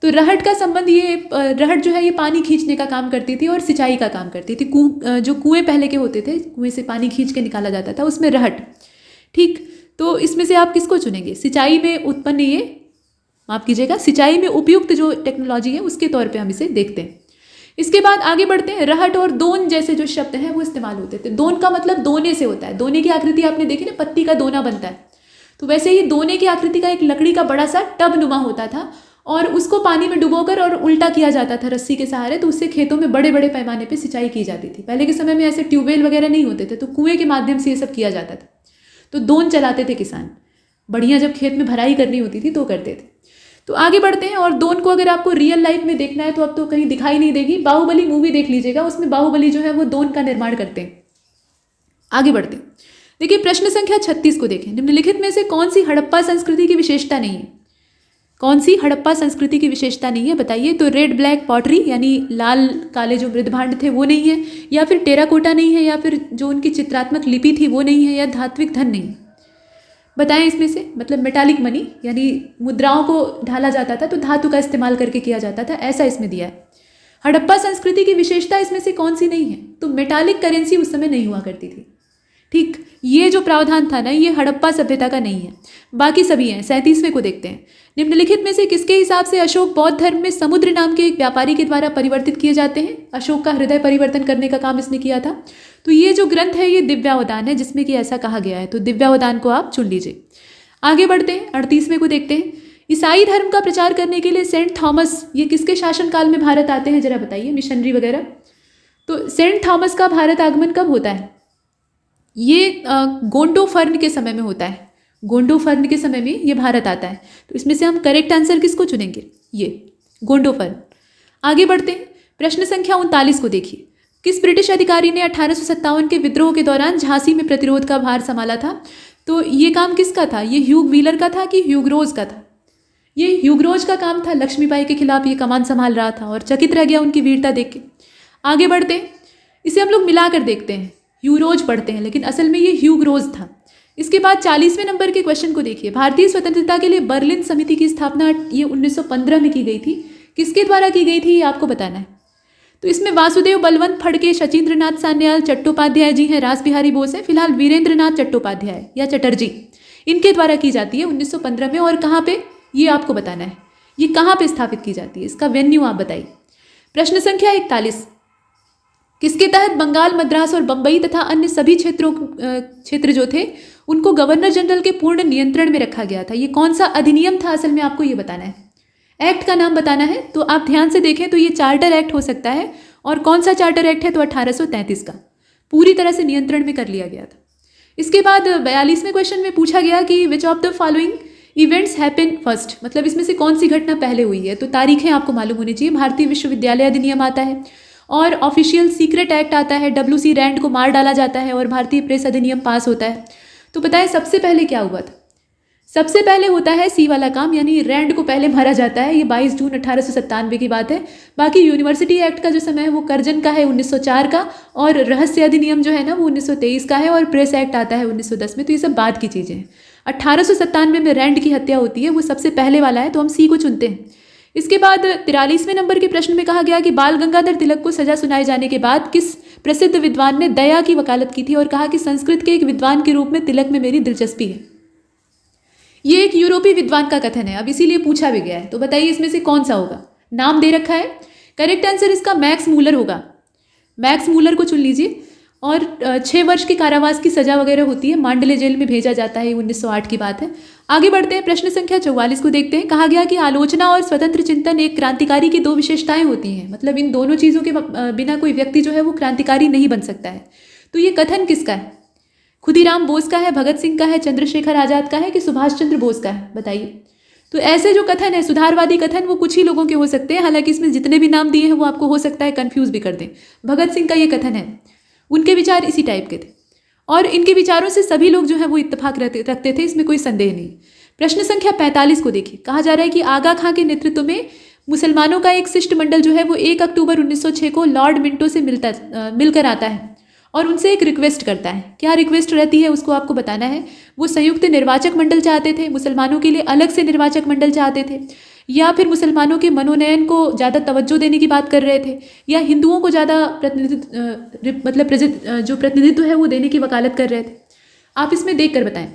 तो रहट का संबंध, ये रहट जो है ये पानी खींचने का काम करती थी और सिंचाई का काम करती थी। जो कुएं पहले के होते थे, कुएं से पानी खींच के निकाला जाता था, उसमें रहट। ठीक, तो इसमें से आप किसको चुनेंगे? सिंचाई में उत्पन्न, ये माफ कीजिएगा, सिंचाई में उपयुक्त जो टेक्नोलॉजी है उसके तौर पर हम इसे देखते हैं। इसके बाद आगे बढ़ते हैं। रहट और दोन जैसे जो शब्द हैं वो इस्तेमाल होते थे। दोन का मतलब दोने से होता है। दोने की आकृति आपने देखी ना, पत्ती का दोना बनता है, तो वैसे ही दोने की आकृति का एक लकड़ी का बड़ा सा टब नुमा होता था, और उसको पानी में डुबोकर और उल्टा किया जाता था रस्सी के सहारे, तो उससे खेतों में बड़े बड़े पैमाने पे सिंचाई की जाती थी। पहले के समय में ऐसे ट्यूबवेल वगैरह नहीं होते थे, तो कुएं के माध्यम से ये सब किया जाता था। तो दोन चलाते थे किसान, बढ़िया जब खेत में भराई करनी होती थी तो करते थे। तो आगे बढ़ते हैं। और दोन को अगर आपको रियल लाइफ में देखना है तो अब तो कहीं दिखाई नहीं देगी। बाहुबली मूवी देख लीजिएगा, उसमें बाहुबली जो है वो दोन का निर्माण करते हैं। आगे बढ़ते हैं। देखिए प्रश्न संख्या 36 को देखें। निम्नलिखित में से कौन सी हड़प्पा संस्कृति की विशेषता नहीं है? कौन सी हड़प्पा संस्कृति की विशेषता नहीं है बताइए। तो रेड ब्लैक पॉटरी यानी लाल काले जो मृद भांड थे वो नहीं है, या फिर टेराकोटा नहीं है, या फिर जो उनकी चित्रात्मक लिपि थी वो नहीं है, या धात्विक धन नहीं है। बताएं इसमें से। मतलब मेटालिक मनी यानी मुद्राओं को ढाला जाता था तो धातु का इस्तेमाल करके किया जाता था, ऐसा इसमें दिया है। हड़प्पा संस्कृति की विशेषता इसमें से कौन सी नहीं है? तो मेटालिक करेंसी उस समय नहीं हुआ करती थी। ठीक, ये जो प्रावधान था ना, ये हड़प्पा सभ्यता का नहीं है, बाकी सभी हैं। 37वें को देखते हैं। निम्नलिखित में से किसके हिसाब से अशोक बौद्ध धर्म में समुद्र नाम के एक व्यापारी के द्वारा परिवर्तित किए जाते हैं? अशोक का हृदय परिवर्तन करने का काम इसने किया था। तो ये जो ग्रंथ है ये दिव्यावदान है, जिसमें कि ऐसा कहा गया है। तो दिव्यावदान को आप चुन लीजिए। आगे बढ़ते हैं। 38वें को देखते हैं। ईसाई धर्म का प्रचार करने के लिए सेंट थॉमस, ये किसके शासनकाल में भारत आते हैं जरा बताइए, मिशनरी वगैरह। तो सेंट थॉमस का भारत आगमन कब होता है? ये गोंडोफर्न के समय में होता है। गोंडोफर्न के समय में ये भारत आता है। तो इसमें से हम करेक्ट आंसर किसको चुनेंगे? ये गोंडोफर्न। आगे बढ़ते हैं। प्रश्न संख्या 39 को देखिए। किस ब्रिटिश अधिकारी ने 1857 के विद्रोह के दौरान झांसी में प्रतिरोध का भार संभाला था? तो ये काम किसका था? ये ह्यूग व्हीलर का था कि ह्यूगरोज का था? ये ह्यूगरोज का काम था। लक्ष्मीबाई के खिलाफ ये कमान संभाल रहा था और चकित रह गया उनकी वीरता देख के। आगे बढ़ते हैं। इसे हम लोग मिलाकर देखते हैं, ह्यूरोज पढ़ते हैं, लेकिन असल में ये ह्यूगरोज था। इसके बाद 40वें नंबर के क्वेश्चन को देखिए। भारतीय स्वतंत्रता के लिए बर्लिन समिति की स्थापना ये 1915 में की गई थी। किसके द्वारा की गई थी ये आपको बताना है। तो इसमें वासुदेव बलवंत फड़के, शचीन्द्रनाथ सान्याल, चट्टोपाध्याय जी हैं, रास बिहारी बोस हैं, फिलहाल वीरेंद्रनाथ चट्टोपाध्याय या चटर्जी, इनके द्वारा की जाती है 1915 में। और कहाँ पे ये आपको बताना है, ये कहाँ पे स्थापित की जाती है, इसका वेन्यू आप बताइए। प्रश्न संख्या 41। किसके तहत बंगाल, मद्रास और बंबई तथा अन्य सभी क्षेत्र जो थे उनको गवर्नर जनरल के पूर्ण नियंत्रण में रखा गया था? ये कौन सा अधिनियम था असल में, आपको ये बताना है। एक्ट का नाम बताना है। तो आप ध्यान से देखें तो ये चार्टर एक्ट हो सकता है। और कौन सा चार्टर एक्ट है? तो 1833 का। पूरी तरह से नियंत्रण में कर लिया गया था। इसके बाद 42वें क्वेश्चन में पूछा गया कि which of the following events happen first, मतलब इसमें से कौन सी घटना पहले हुई है, तो तारीखें आपको मालूम होनी चाहिए। भारतीय विश्वविद्यालय अधिनियम आता है और ऑफिशियल सीक्रेट एक्ट आता है, WC रैंड को मार डाला जाता है और भारतीय प्रेस अधिनियम पास होता है। तो बताएं सबसे पहले क्या हुआ था। सबसे पहले होता है सी वाला काम, यानी रैंड को पहले मारा जाता है। ये 22 जून 1897 की बात है। बाकी यूनिवर्सिटी एक्ट का जो समय है वो कर्जन का है 1904 का, और रहस्य अधिनियम जो है ना वो 1923 का है, और प्रेस एक्ट आता है 1910 में। तो ये सब बाद की चीज़ें हैं। 1897 में रैंड की हत्या होती है, वो सबसे पहले वाला है, तो हम सी को चुनते हैं। इसके बाद 43वें नंबर के प्रश्न में कहा गया कि बाल गंगाधर तिलक को सजा सुनाए जाने के बाद किस प्रसिद्ध विद्वान ने दया की वकालत की थी और कहा कि संस्कृत के एक विद्वान के रूप में तिलक में मेरी दिलचस्पी है। ये एक यूरोपीय विद्वान का कथन है, अब इसीलिए पूछा भी गया है। तो बताइए इसमें से कौन सा होगा। नाम दे रखा है, करेक्ट आंसर इसका मैक्स मूलर होगा। मैक्स मूलर को चुन लीजिए। और 6 वर्ष के कारावास की सजा वगैरह होती है, मांडले जेल में भेजा जाता है, 1908 की बात है। आगे बढ़ते हैं, प्रश्न संख्या 44 को देखते हैं। कहा गया कि आलोचना और स्वतंत्र चिंतन एक क्रांतिकारी की 2 विशेषताएं होती हैं, मतलब इन दोनों चीज़ों के बिना कोई व्यक्ति जो है वो क्रांतिकारी नहीं बन सकता है। तो ये कथन किसका है? खुदीराम बोस का है, भगत सिंह का है, चंद्रशेखर आजाद का है कि सुभाष चंद्र बोस का है? बताइए। तो ऐसे जो कथन है, सुधारवादी कथन, वो कुछ ही लोगों के हो सकते हैं। हालांकि इसमें जितने भी नाम दिए हैं वो आपको हो सकता है कंफ्यूज भी कर दें। भगत सिंह का ये कथन है, उनके विचार इसी टाइप के थे और इनके विचारों से सभी लोग जो है वो इत्तेफाक रखते थे, इसमें कोई संदेह नहीं। प्रश्न संख्या 45 को देखिए। कहा जा रहा है कि आगा खां के नेतृत्व में मुसलमानों का एक शिष्टमंडल जो है वो 1 अक्टूबर 1906 को लॉर्ड मिंटो से मिलकर आता है और उनसे एक रिक्वेस्ट करता है। क्या रिक्वेस्ट रहती है उसको आपको बताना है। वो संयुक्त निर्वाचक मंडल चाहते थे, मुसलमानों के लिए अलग से निर्वाचक मंडल चाहते थे, या फिर मुसलमानों के मनोनयन को ज़्यादा तवज्जो देने की बात कर रहे थे, या हिंदुओं को ज़्यादा जो प्रतिनिधित्व है वो देने की वकालत कर रहे थे। आप इसमें देख कर बताएं।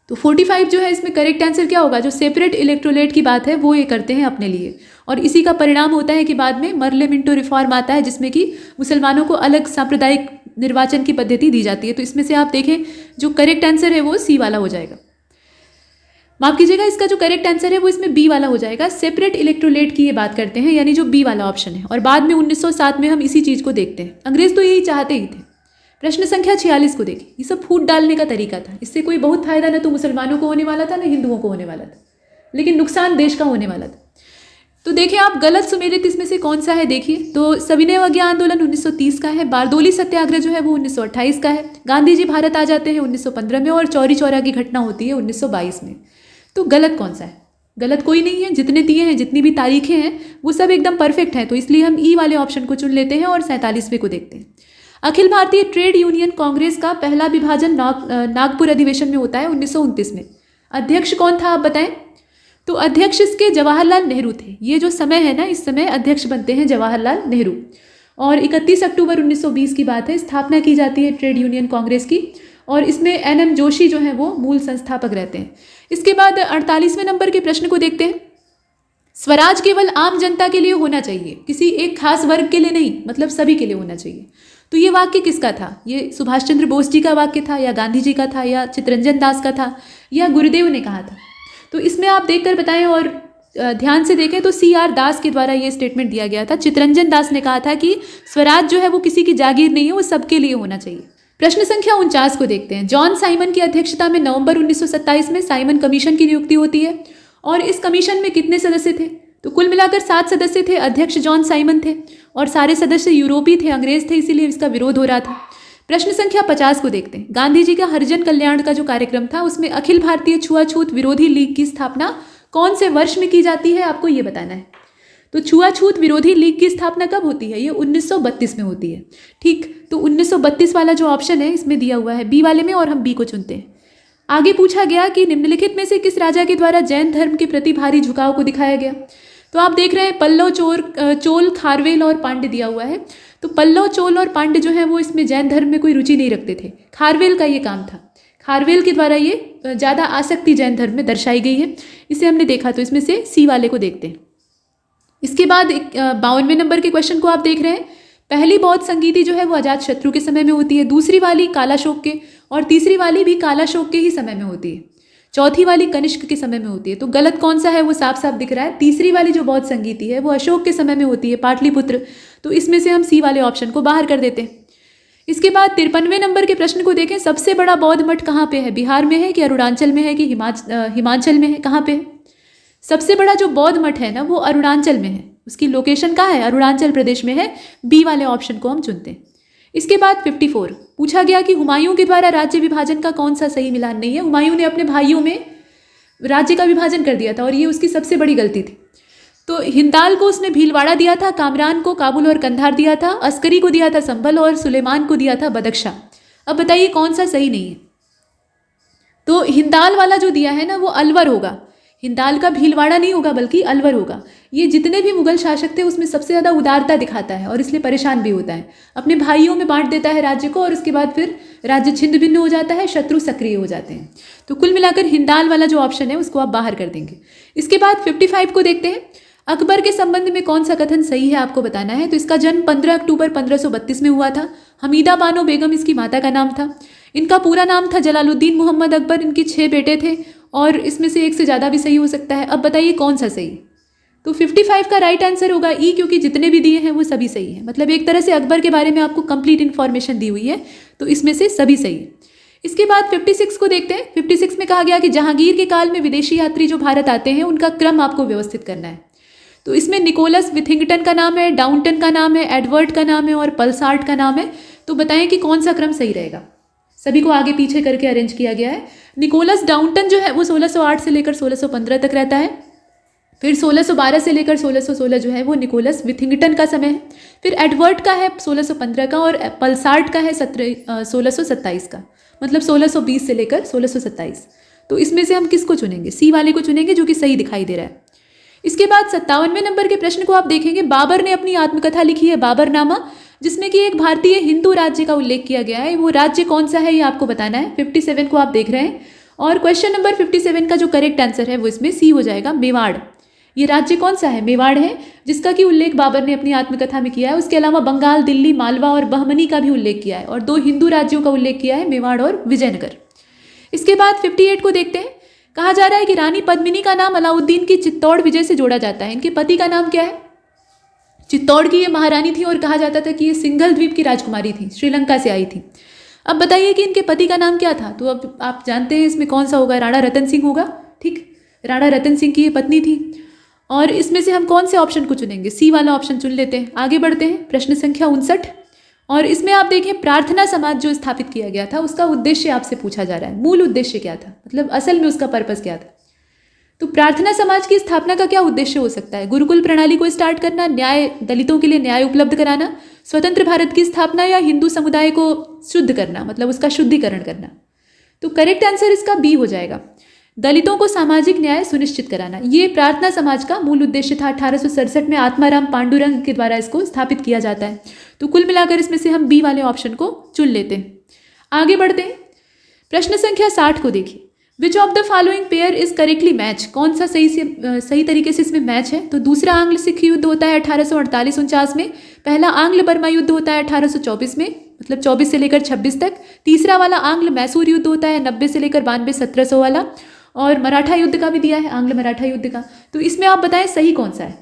तो 45 जो है इसमें करेक्ट आंसर क्या होगा। जो सेपरेट इलेक्टोरेट की बात है वो ये करते हैं अपने लिए, और इसी का परिणाम होता है कि बाद में मर्ले मिंटो रिफॉर्म आता है जिसमें कि मुसलमानों को अलग सांप्रदायिक निर्वाचन की पद्धति दी जाती है। तो इसमें से आप देखें जो करेक्ट आंसर है वो सी वाला हो जाएगा। माफ कीजिएगा, इसका जो करेक्ट आंसर है वो इसमें बी वाला हो जाएगा। सेपरेट इलेक्टोरेट की ये बात करते हैं, यानी जो बी वाला ऑप्शन है। और बाद में 1907 में हम इसी चीज़ को देखते हैं। अंग्रेज तो यही चाहते ही थे। प्रश्न संख्या 46 को देखिए। ये सब फूट डालने का तरीका था, इससे कोई बहुत फायदा ना तो मुसलमानों को होने वाला था ना हिंदुओं को होने वाला था, लेकिन नुकसान देश का होने वाला था। तो देखिए आप गलत सुमेलित इसमें से कौन सा है देखिए। तो सविनय अवज्ञा आंदोलन 1930 का है, बारदोली सत्याग्रह जो है वो 1928 का है, गांधी जी भारत आ जाते हैं 1915 में, और चौरी चौरा की घटना होती है 1922 में। तो गलत कौन सा है? गलत कोई नहीं है। जितने दिए हैं, जितनी भी तारीखें हैं वो सब एकदम परफेक्ट हैं। तो इसलिए हम ई वाले ऑप्शन को चुन लेते हैं और 47वें को देखते हैं। अखिल भारतीय ट्रेड यूनियन कांग्रेस का पहला विभाजन नागपुर अधिवेशन में होता है 1929 में। अध्यक्ष कौन था आप बताएं। तो अध्यक्ष इसके जवाहरलाल नेहरू थे। ये जो समय है ना, इस समय अध्यक्ष बनते हैं जवाहरलाल नेहरू। और 31 अक्टूबर 1920 की बात है, स्थापना की जाती है ट्रेड यूनियन कांग्रेस की, और इसमें NM जोशी जो हैं वो मूल संस्थापक रहते हैं। इसके बाद 48वें नंबर के प्रश्न को देखते हैं। स्वराज केवल आम जनता के लिए होना चाहिए, किसी एक खास वर्ग के लिए नहीं, मतलब सभी के लिए होना चाहिए। तो ये वाक्य किसका था? ये सुभाष चंद्र बोस जी का वाक्य था, या गांधी जी का था, या चित्तरंजन दास का था, या गुरुदेव ने कहा था? तो इसमें आप देखकर बताएं और ध्यान से देखें। तो CR दास के द्वारा ये स्टेटमेंट दिया गया था। चित्तरंजन दास ने कहा था कि स्वराज जो है वो किसी की जागीर नहीं है, वो सबके लिए होना चाहिए। प्रश्न संख्या 49 को देखते हैं। जॉन साइमन की अध्यक्षता में नवंबर 1927 में साइमन कमीशन की नियुक्ति होती है, और इस कमीशन में कितने सदस्य थे? तो कुल मिलाकर 7 सदस्य थे। अध्यक्ष जॉन साइमन थे और सारे सदस्य यूरोपीय थे, अंग्रेज थे, इसीलिए इसका विरोध हो रहा था। प्रश्न संख्या 50 को देखते हैं। गांधी जी का हरिजन कल्याण का जो कार्यक्रम था उसमें अखिल भारतीय छुआछूत विरोधी लीग की स्थापना कौन से वर्ष में की जाती है, आपको ये बताना है। तो छुआछूत विरोधी लीग की स्थापना कब होती है? ये 1932 में होती है। ठीक, तो 1932 वाला जो ऑप्शन है इसमें दिया हुआ है बी वाले में, और हम बी को चुनते हैं। आगे पूछा गया कि निम्नलिखित में से किस राजा के द्वारा जैन धर्म के प्रति भारी झुकाव को दिखाया गया। तो आप देख रहे हैं पल्लव, चोल, खारवेल और पांड्य दिया हुआ है। तो पल्लव, चोल और पांड्य जो है वो इसमें जैन धर्म में कोई रुचि नहीं रखते थे। खारवेल का ये काम था, खारवेल के द्वारा ये ज़्यादा आसक्ति जैन धर्म में दर्शाई गई है, इसे हमने देखा। तो इसमें से सी वाले को देखते हैं। इसके बाद 52वें नंबर के क्वेश्चन को आप देख रहे हैं। पहली बौद्ध संगीति जो है वो अजात शत्रु के समय में होती है, दूसरी वाली कालाशोक के, और तीसरी वाली भी कालाशोक के ही समय में होती है, चौथी वाली कनिष्क के समय में होती है। तो गलत कौन सा है वो साफ साफ दिख रहा है। तीसरी वाली जो बौद्ध संगीति है वो अशोक के समय में होती है, पाटलिपुत्र। तो इसमें से हम सी वाले ऑप्शन को बाहर कर देते हैं। इसके बाद 53वें नंबर के प्रश्न को देखें। सबसे बड़ा बौद्ध मठ कहाँ पे है? बिहार में है कि अरुणाचल में है कि हिमाचल में है? कहाँ पे है? सबसे बड़ा जो बौद्ध मठ है ना वो अरुणाचल में है। उसकी लोकेशन कहाँ है? अरुणाचल प्रदेश में है। बी वाले ऑप्शन को हम चुनते हैं। इसके बाद 54 पूछा गया कि हुमायूं के द्वारा राज्य विभाजन का कौन सा सही मिलान नहीं है। हुमायूं ने अपने भाइयों में राज्य का विभाजन कर दिया था और ये उसकी सबसे बड़ी गलती थी। तो हिंदाल को उसने भीलवाड़ा दिया था, कामरान को काबुल और कंधार दिया था, अस्करी को दिया था संभल और सुलेमान को दिया था बदख्शां। अब बताइए कौन सा सही नहीं है? तो हिंदाल वाला जो दिया है ना वो अलवर होगा। हिंदाल का भीलवाड़ा नहीं होगा बल्कि अलवर होगा। ये जितने भी मुगल शासक थे उसमें सबसे ज़्यादा उदारता दिखाता है और इसलिए परेशान भी होता है। अपने भाइयों में बांट देता है राज्य को और उसके बाद फिर राज्य छिन्न भिन्न हो जाता है, शत्रु सक्रिय हो जाते हैं। तो कुल मिलाकर हिंदाल वाला जो ऑप्शन है उसको आप बाहर कर देंगे। इसके बाद 55 को देखते हैं। अकबर के संबंध में कौन सा कथन सही है आपको बताना है। तो इसका जन्म 15 अक्टूबर 1532 में हुआ था। हमीदा बानो बेगम इसकी माता का नाम था। इनका पूरा नाम था जलालुद्दीन मोहम्मद अकबर। इनके 6 बेटे थे और इसमें से एक से ज़्यादा भी सही हो सकता है। अब बताइए कौन सा सही है? तो 55 का राइट आंसर होगा ई, क्योंकि जितने भी दिए हैं वो सभी सही है। मतलब एक तरह से अकबर के बारे में आपको कंप्लीट इन्फॉर्मेशन दी हुई है, तो इसमें से सभी सही है। इसके बाद 56 को देखते हैं। 56 में कहा गया कि जहांगीर के काल में विदेशी यात्री जो भारत आते हैं उनका क्रम आपको व्यवस्थित करना है। तो इसमें निकोलस विथिंगटन का नाम है, डाउनटन का नाम है, एडवर्ड का नाम है और पल्सार्ट का नाम है। तो बताएं कि कौन सा क्रम सही रहेगा। सभी को आगे पीछे करके अरेंज किया गया है। निकोलस डाउनटन जो है वो 1608 से लेकर 1615 तक रहता है। फिर 1612 से लेकर 1616 जो है वो निकोलस विथिंगटन का समय है। फिर एडवर्ड का है 1615 का और पल्सार्ट का है 1627 का, मतलब 1620 से लेकर 1627। तो इसमें से हम किसको चुनेंगे? सी वाले को चुनेंगे जो कि सही दिखाई दे रहा है। इसके बाद 57वें नंबर के प्रश्न को आप देखेंगे। बाबर ने अपनी आत्मकथा लिखी है बाबरनामा, जिसमें कि एक भारतीय हिंदू राज्य का उल्लेख किया गया है। वो राज्य कौन सा है ये आपको बताना है। 57 को आप देख रहे हैं और क्वेश्चन नंबर 57 का जो करेक्ट आंसर है वो इसमें सी हो जाएगा, मेवाड़। ये राज्य कौन सा है? मेवाड़ है, जिसका कि उल्लेख बाबर ने अपनी आत्मकथा में किया है। उसके अलावा बंगाल, दिल्ली, मालवा और बहमनी का भी उल्लेख किया है और 2 हिंदू राज्यों का उल्लेख किया है, मेवाड़ और विजयनगर। इसके बाद 58 को देखते हैं। कहा जा रहा है कि रानी पद्मिनी का नाम अलाउद्दीन की चित्तौड़ विजय से जोड़ा जाता है। इनके पति का नाम क्या है? चित्तौड़ की ये महारानी थी और कहा जाता था कि ये सिंघल द्वीप की राजकुमारी थी, श्रीलंका से आई थी। अब बताइए कि इनके पति का नाम क्या था। तो अब आप जानते हैं इसमें कौन सा होगा? राणा रतन सिंह होगा। ठीक, राणा रतन सिंह की ये पत्नी थी। और इसमें से हम कौन से ऑप्शन को चुनेंगे? सी वाला ऑप्शन चुन लेते हैं। आगे बढ़ते हैं। प्रश्न संख्या 59 और इसमें आप देखें प्रार्थना समाज जो स्थापित किया गया था उसका उद्देश्य आपसे पूछा जा रहा है। मूल उद्देश्य क्या था, मतलब असल में उसका पर्पस क्या था। तो प्रार्थना समाज की स्थापना का क्या उद्देश्य हो सकता है? गुरुकुल प्रणाली को स्टार्ट करना, न्याय, दलितों के लिए न्याय उपलब्ध कराना, स्वतंत्र भारत की स्थापना या हिंदू समुदाय को शुद्ध करना, मतलब उसका शुद्धिकरण करना। तो करेक्ट आंसर इसका बी हो जाएगा, दलितों को सामाजिक न्याय सुनिश्चित कराना। ये प्रार्थना समाज का मूल उद्देश्य था। 1867 में आत्माराम पांडुरंग के द्वारा इसको स्थापित किया जाता है। तो कुल मिलाकर इसमें से हम बी वाले ऑप्शन को चुन लेते हैं। आगे बढ़ते हैं। प्रश्न संख्या 60 को देखिए। Which of the following pair is correctly match? कौन सा सही तरीके से इसमें मैच है? तो दूसरा आंग्ल सिख युद्ध होता है 1848-49 में। पहला आंग्ल बर्मा युद्ध होता है 1824 में, मतलब 24 से लेकर 26 तक। तीसरा वाला आंग्ल मैसूर युद्ध होता है 90 से लेकर 92, 1700 वाला। और मराठा युद्ध का भी दिया है, आंग्ल मराठा युद्ध का। तो इसमें आप बताएं सही कौन सा है?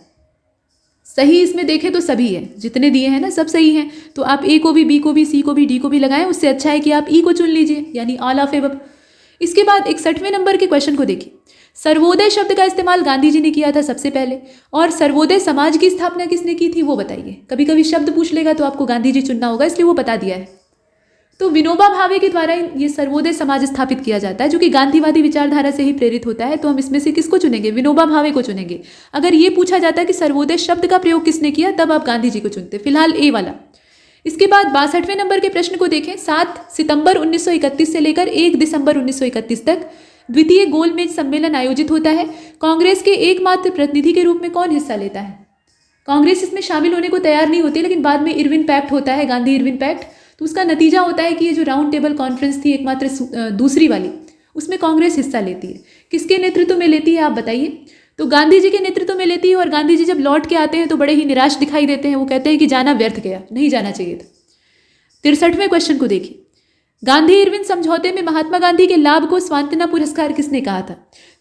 सही इसमें देखें तो सभी है, जितने दिए हैं ना सब सही हैं। तो आप ए को भी, बी को भी, सी को भी, डी को भी लगाएं। उससे अच्छा है कि आप ई को चुन लीजिए, यानी ऑल ऑफ एबव। इसके बाद 61वें नंबर के क्वेश्चन को देखिए। सर्वोदय शब्द का इस्तेमाल गांधी जी ने किया था सबसे पहले, और सर्वोदय समाज की स्थापना किसने की थी वो बताइए। कभी कभी शब्द पूछ लेगा तो आपको गांधी जी चुनना होगा, इसलिए वो बता दिया है। तो विनोबा भावे के द्वारा ये सर्वोदय समाज स्थापित किया जाता है, जो कि गांधीवादी विचारधारा से ही प्रेरित होता है। तो हम इसमें से किसको चुनेंगे? विनोबा भावे को चुनेंगे। अगर ये पूछा जाता है कि सर्वोदय शब्द का प्रयोग किसने किया, तब आप गांधी जी को चुनते। फिलहाल ए वाला। इसके बाद 62वें नंबर के प्रश्न को देखें। 7 सितंबर 1931 से लेकर 1 दिसंबर 1931 तक द्वितीय गोलमेज सम्मेलन आयोजित होता है। कांग्रेस के एकमात्र प्रतिनिधि के रूप में कौन हिस्सा लेता है? कांग्रेस इसमें शामिल होने को तैयार नहीं होती, लेकिन बाद में इरविन पैक्ट होता है, गांधी इरविन पैक्ट। तो उसका नतीजा होता है कि ये जो राउंड टेबल कॉन्फ्रेंस थी एकमात्र दूसरी वाली, उसमें कांग्रेस हिस्सा लेती है। किसके नेतृत्व में लेती है आप बताइए? तो गांधी जी के नेतृत्व में लेती है। और गांधी जी जब लौट के आते हैं तो बड़े ही निराश दिखाई देते हैं। वो कहते हैं कि जाना व्यर्थ गया, नहीं जाना चाहिए था। 63वें क्वेश्चन को देखिए। गांधी इरविन समझौते में महात्मा गांधी के लाभ को सांत्वना पुरस्कार किसने कहा था?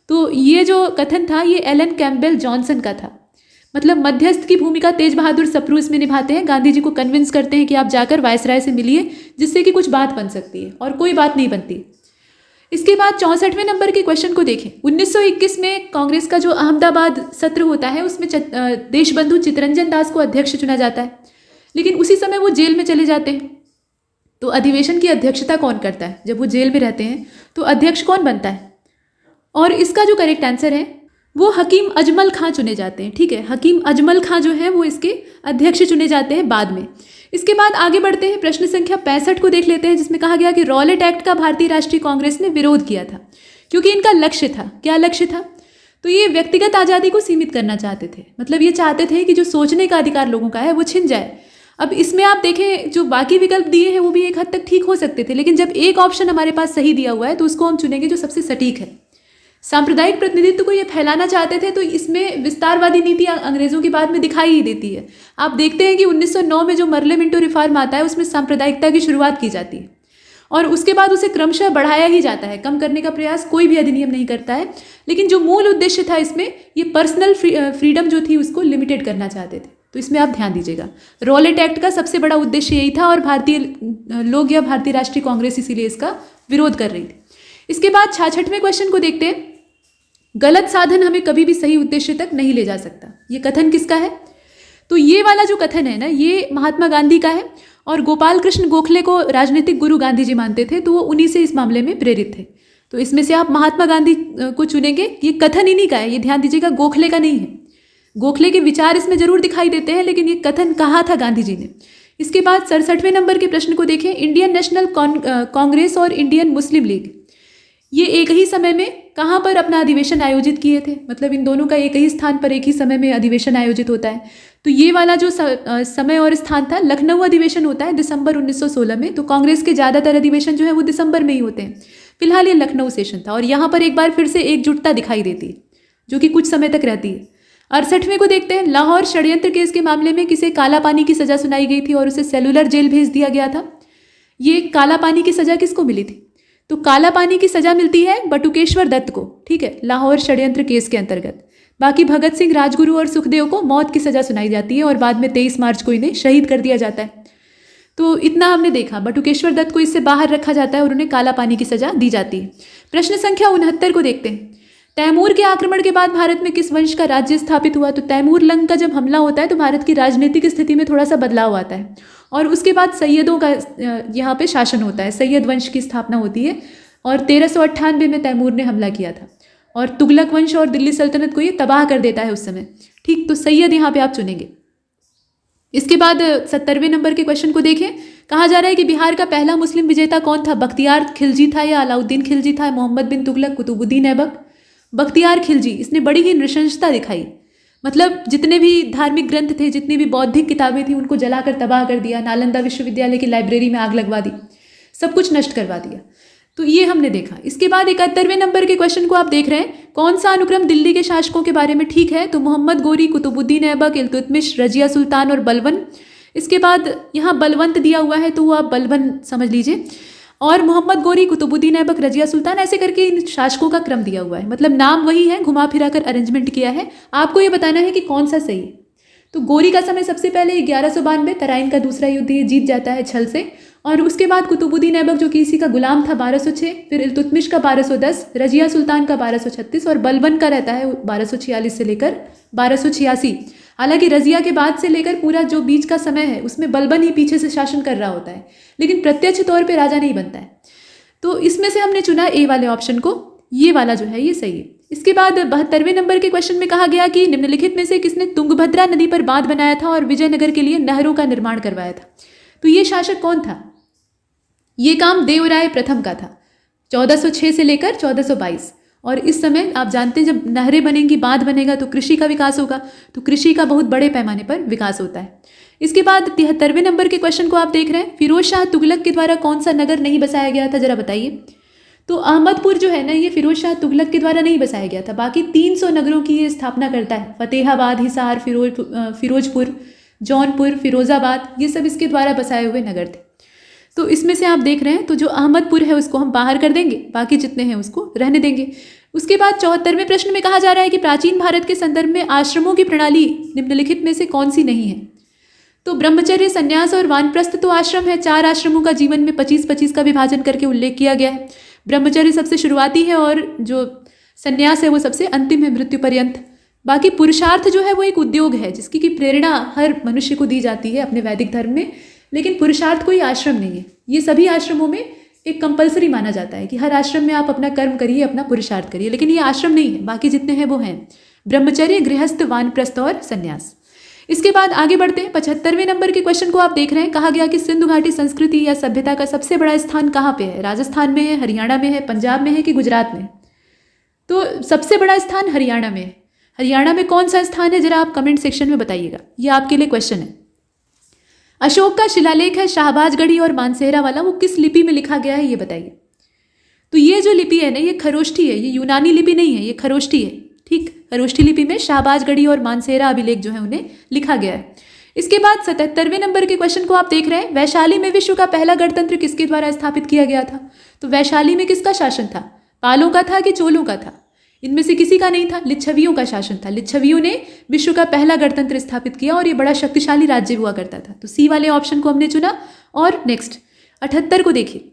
तो ये जो कथन था ये एलन कैम्पबेल जॉनसन का था। मतलब मध्यस्थ की भूमिका तेज बहादुर सप्रू इसमें निभाते हैं, गांधी जी को कन्विंस करते हैं कि आप जाकर वायसराय से मिलिए जिससे कि कुछ बात बन सकती है, और कोई बात नहीं बनती। इसके बाद 64वें नंबर के क्वेश्चन को देखें। 1921 में कांग्रेस का जो अहमदाबाद सत्र होता है उसमें देशबंधु चित्तरंजन दास को अध्यक्ष चुना जाता है, लेकिन उसी समय वो जेल में चले जाते हैं। तो अधिवेशन की अध्यक्षता कौन करता है? जब वो जेल में रहते हैं तो अध्यक्ष कौन बनता है? और इसका जो करेक्ट आंसर है वो हकीम अजमल खां चुने जाते हैं। ठीक है, हकीम अजमल खां जो है वो इसके अध्यक्ष चुने जाते हैं बाद में। इसके बाद आगे बढ़ते हैं, प्रश्न संख्या 65 को देख लेते हैं, जिसमें कहा गया कि रॉलेट एक्ट का भारतीय राष्ट्रीय कांग्रेस ने विरोध किया था क्योंकि इनका लक्ष्य था, क्या लक्ष्य था? तो ये व्यक्तिगत आज़ादी को सीमित करना चाहते थे। मतलब ये चाहते थे कि जो सोचने का अधिकार लोगों का है वो छिन जाए। अब इसमें आप देखें जो बाकी विकल्प दिए हैं वो भी एक हद तक ठीक हो सकते थे, लेकिन जब एक ऑप्शन हमारे पास सही दिया हुआ है तो उसको हम चुनेंगे जो सबसे सटीक है। सांप्रदायिक प्रतिनिधित्व को ये फैलाना चाहते थे, तो इसमें विस्तारवादी नीति अंग्रेजों की बाद में दिखाई ही देती है। आप देखते हैं कि 1909 में जो मर्ले मिंटो रिफॉर्म आता है उसमें सांप्रदायिकता की शुरुआत की जाती है और उसके बाद उसे क्रमशः बढ़ाया ही जाता है, कम करने का प्रयास कोई भी अधिनियम नहीं करता है। लेकिन जो मूल उद्देश्य था इसमें, ये पर्सनल फ्रीडम जो थी उसको लिमिटेड करना चाहते थे। तो इसमें आप ध्यान दीजिएगा, रॉलेट एक्ट का सबसे बड़ा उद्देश्य यही था और भारतीय लोग या भारतीय राष्ट्रीय कांग्रेस इसीलिए इसका विरोध कर रही थी। इसके बाद 66वें क्वेश्चन को देखते हैं। गलत साधन हमें कभी भी सही उद्देश्य तक नहीं ले जा सकता। ये कथन किसका है? तो ये वाला जो कथन है ना, ये महात्मा गांधी का है और गोपाल कृष्ण गोखले को राजनीतिक गुरु गांधी जी मानते थे, तो वो उन्हीं से इस मामले में प्रेरित थे। तो इसमें से आप महात्मा गांधी को चुनेंगे। ये कथन इन्हीं का है, ये ध्यान दीजिएगा, गोखले का नहीं है। गोखले के विचार इसमें जरूर दिखाई देते हैं, लेकिन ये कथन कहा था गांधी जी ने। इसके बाद 67वें नंबर के प्रश्न को देखें। इंडियन नेशनल कांग्रेस और इंडियन मुस्लिम लीग ये एक ही समय में कहाँ पर अपना अधिवेशन आयोजित किए थे? मतलब इन दोनों का एक ही स्थान पर एक ही समय में अधिवेशन आयोजित होता है। तो ये वाला जो समय और स्थान था, लखनऊ अधिवेशन होता है दिसंबर 1916 में। तो कांग्रेस के ज़्यादातर अधिवेशन जो है वो दिसंबर में ही होते हैं। फिलहाल ये लखनऊ सेशन था और यहाँ पर एक बार फिर से एकजुटता दिखाई देती है जो कि कुछ समय तक रहती है। 68वें को देखते हैं। लाहौर षड्यंत्र केस के मामले में किसे काला पानी की सजा सुनाई गई थी और उसे सेलुलर जेल भेज दिया गया था? ये काला पानी की सजा किसको मिली थी? तो काला पानी की सजा मिलती है बटुकेश्वर दत्त को, ठीक है, लाहौर षड्यंत्र केस के अंतर्गत। बाकी भगत सिंह, राजगुरु और सुखदेव को मौत की सजा सुनाई जाती है और बाद में 23 मार्च को इन्हें शहीद कर दिया जाता है। तो इतना हमने देखा, बटुकेश्वर दत्त को इससे बाहर रखा जाता है और उन्हें काला पानी की सजा दी जाती है। प्रश्न संख्या 69 को देखते हैं। तैमूर के आक्रमण के बाद भारत में किस वंश का राज्य स्थापित हुआ? तो तैमूर लंग का जब हमला होता है तो भारत की राजनीतिक स्थिति में थोड़ा सा बदलाव आता है और उसके बाद सैयदों का यहाँ पे शासन होता है, सैयद वंश की स्थापना होती है और 1398 में तैमूर ने हमला किया था और तुगलक वंश और दिल्ली सल्तनत को ये तबाह कर देता है उस समय। ठीक, तो सैयद यहाँ पे आप चुनेंगे। इसके बाद 70वें नंबर के क्वेश्चन को देखें। कहा जा रहा है कि बिहार का पहला मुस्लिम विजेता कौन था? बख्तियार खिलजी था या अलाउद्दीन खिलजी था? मोहम्मद बिन तुगलक, कुतुबुद्दीन ऐबक? बख्तियार खिलजी। इसने बड़ी ही नृशंसता दिखाई, मतलब जितने भी धार्मिक ग्रंथ थे, जितनी भी बौद्धिक किताबें थी, उनको जलाकर तबाह कर दिया। नालंदा विश्वविद्यालय की लाइब्रेरी में आग लगवा दी, सब कुछ नष्ट करवा दिया। तो ये हमने देखा। इसके बाद 71वें नंबर के क्वेश्चन को आप देख रहे हैं। कौन सा अनुक्रम दिल्ली के शासकों के बारे में ठीक है? तो मोहम्मद गोरी, कुतुबुद्दीन ऐबक, इल्तुतमिश, रजिया सुल्तान और बलबन। इसके बाद यहाँ बलवंत दिया हुआ है तो वो आप बलबन समझ लीजिए। और मोहम्मद गोरी, कुतुबुद्दीन ऐबक, रजिया सुल्तान, ऐसे करके इन शासकों का क्रम दिया हुआ है। मतलब नाम वही है, घुमा फिरा कर अरेंजमेंट किया है। आपको ये बताना है कि कौन सा सही है। तो गोरी का समय सबसे पहले 1192, तराइन का दूसरा युद्ध ये जीत जाता है छल से। और उसके बाद कुतुबुद्दीन ऐबक जो कि इसी का गुलाम था 1206, फिर इल्तुतमिश का 1210, रजिया सुल्तान का 1236 और बलबन का रहता है 1246 से लेकर 1286। हालांकि रजिया के बाद से लेकर पूरा जो बीच का समय है उसमें बलबन ही पीछे से शासन कर रहा होता है, लेकिन प्रत्यक्ष तौर पे राजा नहीं बनता है। तो इसमें से हमने चुना ए वाले ऑप्शन को, ये वाला जो है ये सही है। इसके बाद 72वें नंबर के क्वेश्चन में कहा गया कि निम्नलिखित में से किसने तुंगभद्रा नदी पर बांध बनाया था और विजयनगर के लिए नहरों का निर्माण करवाया था? तो ये शासक कौन था? ये काम देवराय प्रथम का था, 1406 से लेकर 1422। और इस समय आप जानते हैं जब नहरें बनेंगी, बांध बनेगा तो कृषि का विकास होगा, तो कृषि का बहुत बड़े पैमाने पर विकास होता है। इसके बाद 73वें नंबर के क्वेश्चन को आप देख रहे हैं। फिरोज शाह तुगलक के द्वारा कौन सा नगर नहीं बसाया गया था, जरा बताइए। तो अहमदपुर जो है ना, ये फिरोज शाह तुगलक के द्वारा नहीं बसाया गया था। बाकी 300 नगरों की ये स्थापना करता है। फतेहाबाद, हिसार, फिरोजपुर, जौनपुर, फिरोजाबाद, ये सब इसके द्वारा बसाए हुए नगर थे। तो इसमें से आप देख रहे हैं, तो जो अहमदपुर है उसको हम बाहर कर देंगे, बाकी जितने हैं उसको रहने देंगे। उसके बाद 74वें प्रश्न में कहा जा रहा है कि प्राचीन भारत के संदर्भ में आश्रमों की प्रणाली निम्नलिखित में से कौन सी नहीं है। तो ब्रह्मचर्य, संन्यास और वानप्रस्थ तो आश्रम है। 4 आश्रमों का जीवन में 25-25 का विभाजन करके उल्लेख किया गया है। ब्रह्मचर्य सबसे शुरुआती है और जो संन्यास है वो सबसे अंतिम है, मृत्यु पर्यंत। बाकी पुरुषार्थ जो है वो एक उद्योग है जिसकी की प्रेरणा हर मनुष्य को दी जाती है अपने वैदिक धर्म में, लेकिन पुरुषार्थ कोई आश्रम नहीं है। ये सभी आश्रमों में एक कंपलसरी माना जाता है कि हर आश्रम में आप अपना कर्म करिए, अपना पुरुषार्थ करिए, लेकिन ये आश्रम नहीं है। बाकी जितने हैं वो हैं ब्रह्मचर्य, गृहस्थ, वानप्रस्थ और संन्यास। इसके बाद आगे बढ़ते हैं। 75वें नंबर के क्वेश्चन को आप देख रहे हैं। कहा गया कि सिंधु घाटी संस्कृति या सभ्यता का सबसे बड़ा स्थान कहाँ पे है? राजस्थान में है, हरियाणा में है, पंजाब में है कि गुजरात में? तो सबसे बड़ा स्थान हरियाणा में है। हरियाणा में कौन सा स्थान है जरा आप कमेंट सेक्शन में बताइएगा, ये आपके लिए क्वेश्चन है। अशोक का शिलालेख है शाहबाजगढ़ी और मानसेहरा वाला, वो किस लिपि में लिखा गया है ये बताइए। तो ये जो लिपि है ना, ये खरोष्ठी है, ये यूनानी लिपि नहीं है, ये खरोष्ठी है। ठीक, खरोष्ठी लिपि में शाहबाजगढ़ी और मानसेहरा अभिलेख जो है उन्हें लिखा गया है। इसके बाद 77वें नंबर के क्वेश्चन को आप देख रहे हैं। वैशाली में विश्व का पहला गणतंत्र किसके द्वारा स्थापित किया गया था? तो वैशाली में किसका शासन था? पालों का था कि चोलों का था? इनमें से किसी का नहीं था, लिच्छवियों का शासन था। लिच्छवियों ने विश्व का पहला गणतंत्र स्थापित किया और ये बड़ा शक्तिशाली राज्य हुआ करता था। तो सी वाले ऑप्शन को हमने चुना। और नेक्स्ट 78 को देखिए।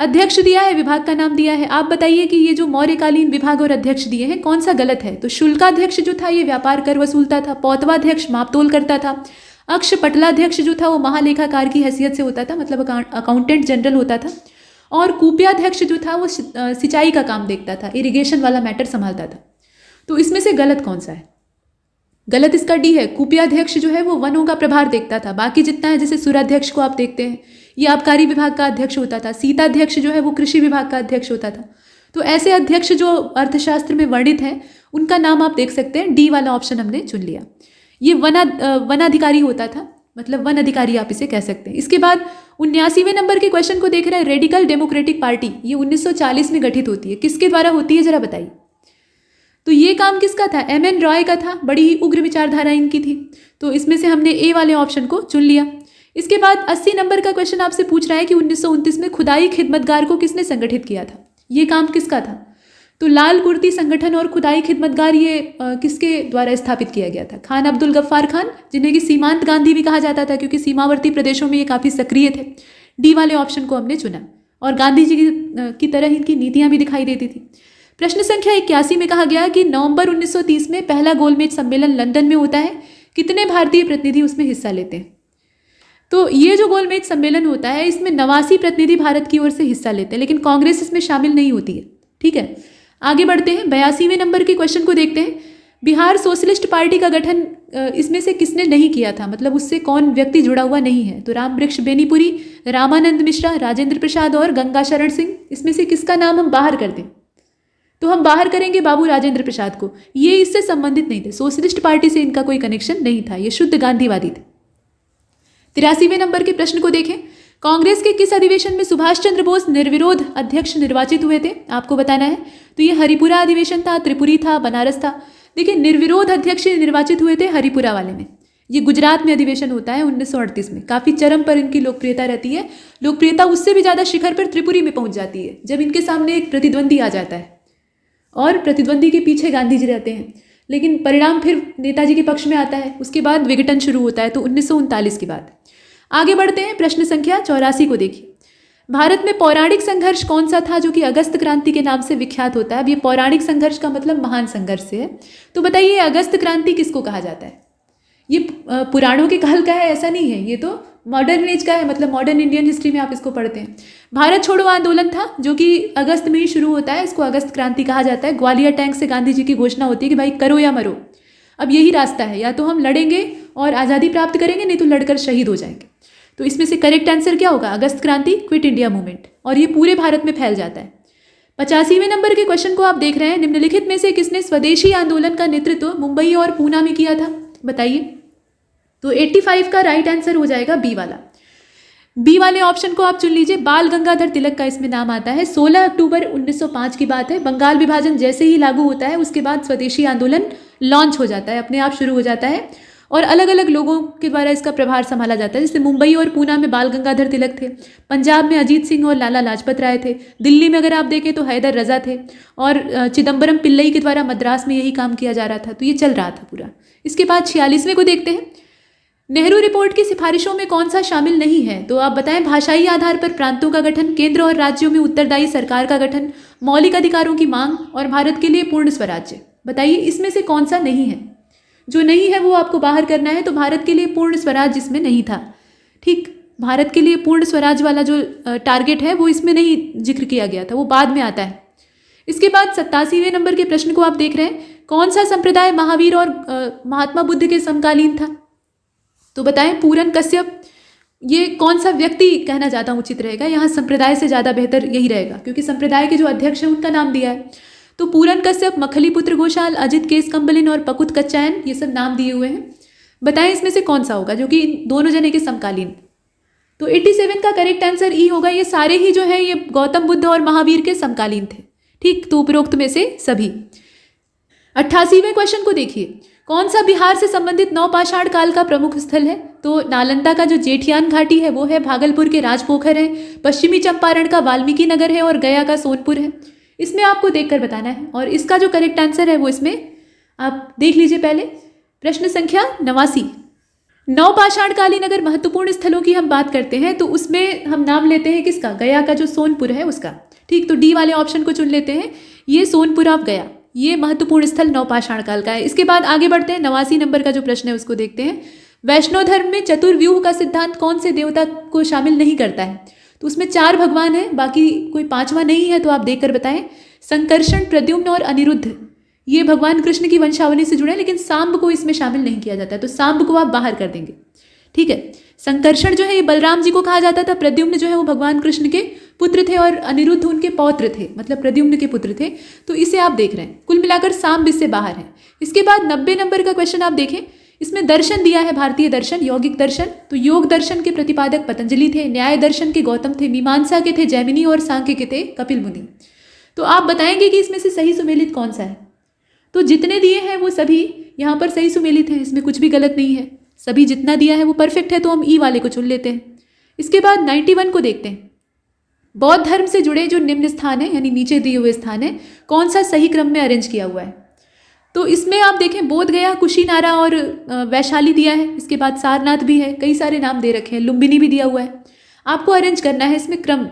अध्यक्ष दिया है, विभाग का नाम दिया है। आप बताइए कि ये जो मौर्यकालीन विभाग और अध्यक्ष दिए हैं कौन सा गलत है? तो शुल्काध्यक्ष जो था ये व्यापार कर वसूलता था। पौतवाध्यक्ष मापतोल करता था। अक्ष पटलाध्यक्ष जो था वो महालेखाकार की हैसियत से होता था, मतलब अकाउंटेंट जनरल होता था। और कूप्याध्यक्ष जो था वो सिंचाई का काम देखता था, इरिगेशन वाला मैटर संभालता था। तो इसमें से गलत कौन सा है? गलत इसका डी है। कूप्याध्यक्ष जो है वो वनों का प्रभार देखता था। बाकी जितना है, जैसे सुराध्यक्ष को आप देखते हैं, ये आबकारी विभाग का अध्यक्ष होता था। सीताध्यक्ष जो है वो कृषि विभाग का अध्यक्ष होता था। तो ऐसे अध्यक्ष जो अर्थशास्त्र में वर्णित हैं उनका नाम आप देख सकते हैं। डी वाला ऑप्शन हमने चुन लिया। ये वनाधिकारी होता था, मतलब वन अधिकारी आप इसे कह सकते हैं। इसके बाद 79वें नंबर के क्वेश्चन को देख रहे हैं। रेडिकल डेमोक्रेटिक पार्टी ये 1940 में गठित होती है, किसके द्वारा होती है जरा बताइए। तो ये काम किसका था? MN रॉय का था। बड़ी ही उग्र विचारधारा इनकी थी। तो इसमें से हमने ए वाले ऑप्शन को चुन लिया। इसके बाद 80 नंबर का क्वेश्चन आपसे पूछ रहा है कि 1929 में खुदाई खिदमतगार को किसने संगठित किया था? ये काम किसका था? तो लाल कुर्ती संगठन और खुदाई खिदमतगार ये किसके द्वारा स्थापित किया गया था? खान अब्दुल गफ्फार खान, जिन्हें कि सीमांत गांधी भी कहा जाता था क्योंकि सीमावर्ती प्रदेशों में ये काफ़ी सक्रिय थे। डी वाले ऑप्शन को हमने चुना और गांधी जी की तरह इनकी नीतियाँ भी दिखाई देती थी। प्रश्न संख्या 81 में कहा गया कि नवंबर 1930 में पहला गोलमेज सम्मेलन लंदन में होता है। कितने भारतीय प्रतिनिधि उसमें हिस्सा लेते हैं? तो ये जो गोलमेज सम्मेलन होता है इसमें 89 प्रतिनिधि भारत की ओर से हिस्सा लेते हैं, लेकिन कांग्रेस इसमें शामिल नहीं होती है। ठीक है, आगे बढ़ते हैं। 82वें नंबर के क्वेश्चन को देखते हैं। बिहार सोशलिस्ट पार्टी का गठन इसमें से किसने नहीं किया था, मतलब उससे कौन व्यक्ति जुड़ा हुआ नहीं है? तो रामवृक्ष बेनीपुरी, रामानंद मिश्रा, राजेंद्र प्रसाद और गंगा शरण सिंह। इसमें से किसका नाम हम बाहर कर दें? तो हम बाहर करेंगे बाबू राजेंद्र प्रसाद को। ये इससे संबंधित नहीं थे, सोशलिस्ट पार्टी से इनका कोई कनेक्शन नहीं था, ये शुद्ध गांधीवादी थे। 83वें नंबर के प्रश्न को देखें। कांग्रेस के किस अधिवेशन में सुभाष चंद्र बोस निर्विरोध अध्यक्ष निर्वाचित हुए थे? आपको बताना है। तो ये हरिपुरा अधिवेशन था, त्रिपुरी था, बनारस था। देखिए, निर्विरोध अध्यक्ष निर्वाचित हुए थे हरिपुरा वाले में। ये गुजरात में अधिवेशन होता है 1938 में। काफ़ी चरम पर इनकी लोकप्रियता रहती है। लोकप्रियता उससे भी ज़्यादा शिखर पर त्रिपुरी में पहुंच जाती है जब इनके सामने एक प्रतिद्वंदी आ जाता है और प्रतिद्वंदी के पीछे गांधी जी रहते हैं, लेकिन परिणाम फिर नेताजी के पक्ष में आता है। उसके बाद विघटन शुरू होता है, तो 1939 के बाद। आगे बढ़ते हैं। प्रश्न संख्या 84 को देखिए। भारत में पौराणिक संघर्ष कौन सा था जो कि अगस्त क्रांति के नाम से विख्यात होता है? अब ये पौराणिक संघर्ष का मतलब महान संघर्ष से है। तो बताइए अगस्त क्रांति किसको कहा जाता है? ये पुराणों के काल का है ऐसा नहीं है, ये तो मॉडर्न एज का है, मतलब मॉडर्न इंडियन हिस्ट्री में आप इसको पढ़ते हैं। भारत छोड़ो आंदोलन था जो कि अगस्त में ही शुरू होता है, इसको अगस्त क्रांति कहा जाता है। ग्वालियर टैंक से गांधी जी की घोषणा होती है कि भाई करो या मरो, अब यही रास्ता है, या तो हम लड़ेंगे और आज़ादी प्राप्त करेंगे, नहीं तो लड़कर शहीद हो जाएंगे। तो इसमें से करेक्ट आंसर क्या होगा? अगस्त क्रांति, क्विट इंडिया मूवमेंट। और ये पूरे भारत में फैल जाता है। 85वें नंबर के क्वेश्चन को आप देख रहे हैं। निम्नलिखित में से किसने स्वदेशी आंदोलन का नेतृत्व मुंबई और पूना में किया था? बताइए। तो 85 का राइट आंसर हो जाएगा बी वाला। बी वाले ऑप्शन को आप चुन लीजिए। बाल गंगाधर तिलक का इसमें नाम आता है। 16 अक्टूबर 1905 की बात है। बंगाल विभाजन जैसे ही लागू होता है उसके बाद स्वदेशी आंदोलन लॉन्च हो जाता है, अपने आप शुरू हो जाता है। और अलग अलग लोगों के द्वारा इसका प्रभार संभाला जाता है। जैसे मुंबई और पूना में बाल गंगाधर तिलक थे, पंजाब में अजीत सिंह और लाला लाजपत राय थे, दिल्ली में अगर आप देखें तो हैदर रजा थे, और चिदम्बरम पिल्लई के द्वारा मद्रास में यही काम किया जा रहा था। तो ये चल रहा था पूरा। इसके बाद 46वें को देखते हैं। नेहरू रिपोर्ट की सिफारिशों में कौन सा शामिल नहीं है? तो आप बताएं। भाषाई आधार पर प्रांतों का गठन, केंद्र और राज्यों में उत्तरदायी सरकार का गठन, मौलिक अधिकारों की मांग और भारत के लिए पूर्ण स्वराज्य। बताइए इसमें से कौन सा नहीं है? जो नहीं है वो आपको बाहर करना है। तो भारत के लिए पूर्ण स्वराज इसमें नहीं था। ठीक, भारत के लिए पूर्ण स्वराज वाला जो टारगेट है वो इसमें नहीं जिक्र किया गया था, वो बाद में आता है। इसके बाद 87वें नंबर के प्रश्न को आप देख रहे हैं। कौन सा संप्रदाय महावीर और महात्मा बुद्ध के समकालीन था? तो बताएं। पूरन कश्यप। ये कौन सा व्यक्ति कहना ज़्यादा उचित रहेगा? यहाँ संप्रदाय से ज़्यादा बेहतर यही रहेगा, क्योंकि संप्रदाय के जो अध्यक्ष हैं उनका नाम दिया है। तो पूरन कश्यप, मखलीपुत्र घोषाल, अजित केस कंबलिन और पकुत कच्चायन, ये सब नाम दिए हुए हैं। बताएं इसमें से कौन सा होगा जो कि दोनों जने के समकालीन। तो 87 का करेक्ट आंसर ई होगा। ये सारे ही जो है ये गौतम बुद्ध और महावीर के समकालीन थे। ठीक, तो उपरोक्त में से सभी। 88वें क्वेश्चन को देखिए। कौन सा बिहार से संबंधित नवपाषाण काल का प्रमुख स्थल है? तो नालंदा का जो जेठियान घाटी है वो है, भागलपुर के राजपोखर है, पश्चिमी चंपारण का वाल्मीकि नगर है और गया का सोनपुर है। इसमें आपको देखकर बताना है, और इसका जो करेक्ट आंसर है वो इसमें आप देख लीजिए पहले। प्रश्न संख्या 89। नवपाषाणकालीन अगर महत्वपूर्ण स्थलों की हम बात करते हैं तो उसमें हम नाम लेते हैं किसका? गया का जो सोनपुर है उसका। ठीक, तो डी वाले ऑप्शन को चुन लेते हैं। ये सोनपुर ऑफ गया, ये महत्वपूर्ण स्थल नवपाषाण काल का है। इसके बाद आगे बढ़ते हैं। 89 नंबर का जो प्रश्न है उसको देखते हैं। वैष्णव धर्म में चतुर्व्यूह का सिद्धांत कौन से देवता को शामिल नहीं करता है? तो उसमें 4 भगवान हैं, बाकी कोई 5वां नहीं है, तो आप देखकर बताएं। संकर्षण, प्रद्युम्न और अनिरुद्ध, ये भगवान कृष्ण की वंशावली से जुड़े हैं, लेकिन सांब को इसमें शामिल नहीं किया जाता है, तो सांब को आप बाहर कर देंगे। ठीक है। संकर्षण जो है ये बलराम जी को कहा जाता था, प्रद्युम्न जो है वो भगवान कृष्ण के पुत्र थे और अनिरुद्ध उनके पौत्र थे, मतलब प्रद्युम्न के पुत्र थे। तो इसे आप देख रहे हैं। कुल मिलाकर सांब इससे बाहर है। इसके बाद 90 नंबर का क्वेश्चन आप देखें। इसमें दर्शन दिया है, भारतीय दर्शन, यौगिक दर्शन। तो योग दर्शन के प्रतिपादक पतंजलि थे, न्याय दर्शन के गौतम थे, मीमांसा के थे जैमिनी और सांख्य के थे कपिल मुनि। तो आप बताएंगे कि इसमें से सही सुमेलित कौन सा है? तो जितने दिए हैं वो सभी यहाँ पर सही सुमेलित हैं, इसमें कुछ भी गलत नहीं है। सभी जितना दिया है वो परफेक्ट है, तो हम ई वाले को चुन लेते हैं। इसके बाद 91 को देखते हैं। बौद्ध धर्म से जुड़े जो निम्न स्थान है, यानी नीचे दिए हुए स्थान है, कौन सा सही क्रम में अरेंज किया हुआ है? तो इसमें आप देखें बोध गया, कुशीनारा और वैशाली दिया है। इसके बाद सारनाथ भी है, कई सारे नाम दे रखे हैं, लुम्बिनी भी दिया हुआ है। आपको अरेंज करना है इसमें क्रम।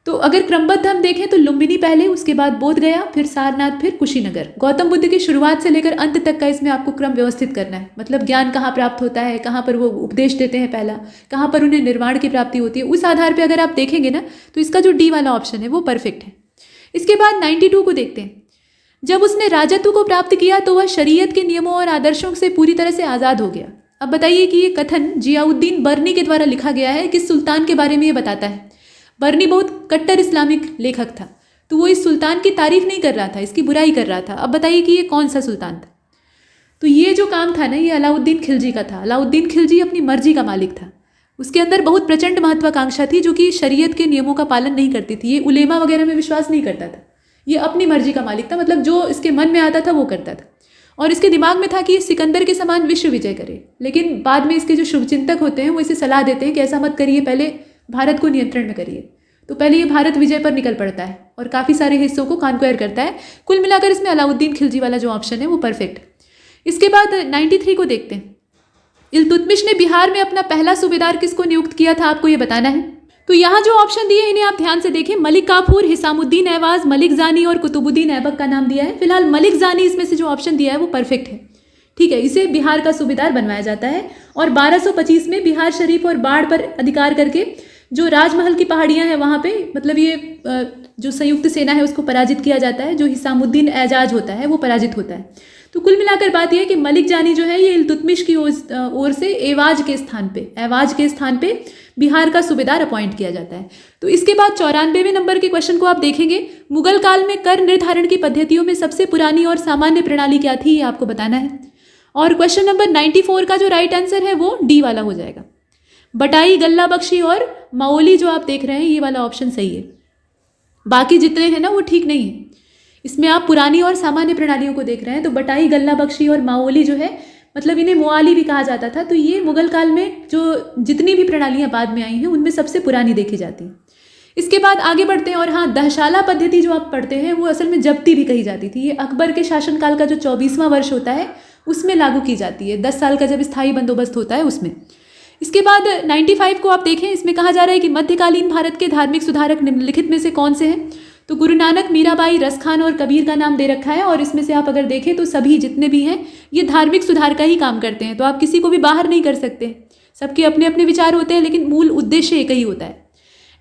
तो अगर क्रमबद्ध हम देखें तो लुम्बिनी पहले, उसके बाद बोध गया, फिर सारनाथ, फिर कुशीनगर। गौतम बुद्ध की शुरुआत से लेकर अंत तक का इसमें आपको क्रम व्यवस्थित करना है। मतलब ज्ञान कहाँ प्राप्त होता है, कहाँ पर वो उपदेश देते हैं पहला, कहाँ पर उन्हें निर्वाण की प्राप्ति होती है, उस आधार पर अगर आप देखेंगे ना तो इसका जो डी वाला ऑप्शन है वो परफेक्ट है। इसके बाद 92 को देखते हैं। जब उसने राजत्व को प्राप्त किया तो वह शरीयत के नियमों और आदर्शों से पूरी तरह से आज़ाद हो गया। अब बताइए कि ये कथन जियाउद्दीन बर्नी के द्वारा लिखा गया है, किस सुल्तान के बारे में ये बताता है? बर्नी बहुत कट्टर इस्लामिक लेखक था, तो वो इस सुल्तान की तारीफ नहीं कर रहा था, इसकी बुराई कर रहा था। अब बताइए कि ये कौन सा सुल्तान था? तो ये जो काम था ना, ये अलाउद्दीन खिलजी का था। अलाउद्दीन खिलजी अपनी मर्जी का मालिक था। उसके अंदर बहुत प्रचंड महत्वाकांक्षा थी, जो कि शरीयत के नियमों का पालन नहीं करती थी। ये उलेमा वगैरह में विश्वास नहीं करता था। ये अपनी मर्जी का मालिक था, मतलब जो इसके मन में आता था वो करता था। और इसके दिमाग में था कि ये सिकंदर के समान विश्व विजय करे। लेकिन बाद में इसके जो शुभचिंतक होते हैं वो इसे सलाह देते हैं कि ऐसा मत करिए, पहले भारत को नियंत्रण में करिए। तो पहले ये भारत विजय पर निकल पड़ता है और काफ़ी सारे हिस्सों को कॉन्क्वायर करता है। कुल मिलाकर इसमें अलाउद्दीन खिलजी वाला जो ऑप्शन है वो परफेक्ट। इसके बाद 93 को देखते हैं। इल्तुतमिश ने बिहार में अपना पहला सूबेदार किसको नियुक्त किया था, आपको ये बताना है। तो यहाँ जो ऑप्शन दिए हैं इन्हें आप ध्यान से देखें। मलिक काफूर, हिसामुद्दीन ऐवाज, मलिक जानी और कुतुबुद्दीन ऐबक का नाम दिया है। फिलहाल मलिक जानी इसमें से जो ऑप्शन दिया है वो परफेक्ट है। ठीक है, इसे बिहार का सूबेदार बनवाया जाता है। और 1225 में बिहार शरीफ और बाढ़ पर अधिकार करके जो राजमहल की पहाड़ियाँ हैं वहाँ पे, मतलब ये जो संयुक्त सेना है उसको पराजित किया जाता है। जो हिसामुद्दीन एजाज होता है वो पराजित होता है। तो कुल मिलाकर बात यह है कि मलिक जानी जो है ये इल्तुतमिश की ओर से ऐवाज के स्थान पे बिहार का सूबेदार अपॉइंट किया जाता है। तो इसके बाद 94वें नंबर के क्वेश्चन को आप देखेंगे। मुगल काल में कर निर्धारण की पद्धतियों में सबसे पुरानी और सामान्य प्रणाली क्या थी, ये आपको बताना है। और क्वेश्चन नंबर 94 का जो राइट आंसर है वो डी वाला हो जाएगा। बटाई, गल्ला बख्शी और माओली जो आप देख रहे हैं ये वाला ऑप्शन सही है। बाकी जितने हैं ना वो ठीक नहीं है। इसमें आप पुरानी और सामान्य प्रणालियों को देख रहे हैं। तो बटाई, गल्ला बख्शी और माओली जो है मतलब इन्हें मोआली भी कहा जाता था। तो ये मुगल काल में जो जितनी भी प्रणालियाँ बाद में आई हैं उनमें सबसे पुरानी देखी जाती हैं। इसके बाद आगे बढ़ते हैं। और हाँ, दहशाला पद्धति जो आप पढ़ते हैं वो असल में जब्ती भी कही जाती थी। ये अकबर के शासनकाल का जो 24वां वर्ष होता है उसमें लागू की जाती है, 10 साल का जब स्थायी बंदोबस्त होता है उसमें। इसके बाद 95 को आप देखें, इसमें कहा जा रहा है कि मध्यकालीन भारत के धार्मिक सुधारक निम्नलिखित में से कौन से हैं। तो गुरु नानक, मीराबाई, रसखान और कबीर का नाम दे रखा है। और इसमें से आप अगर देखें तो सभी जितने भी हैं ये धार्मिक सुधार का ही काम करते हैं। तो आप किसी को भी बाहर नहीं कर सकते, सबके अपने अपने विचार होते हैं, लेकिन मूल उद्देश्य एक ही होता है।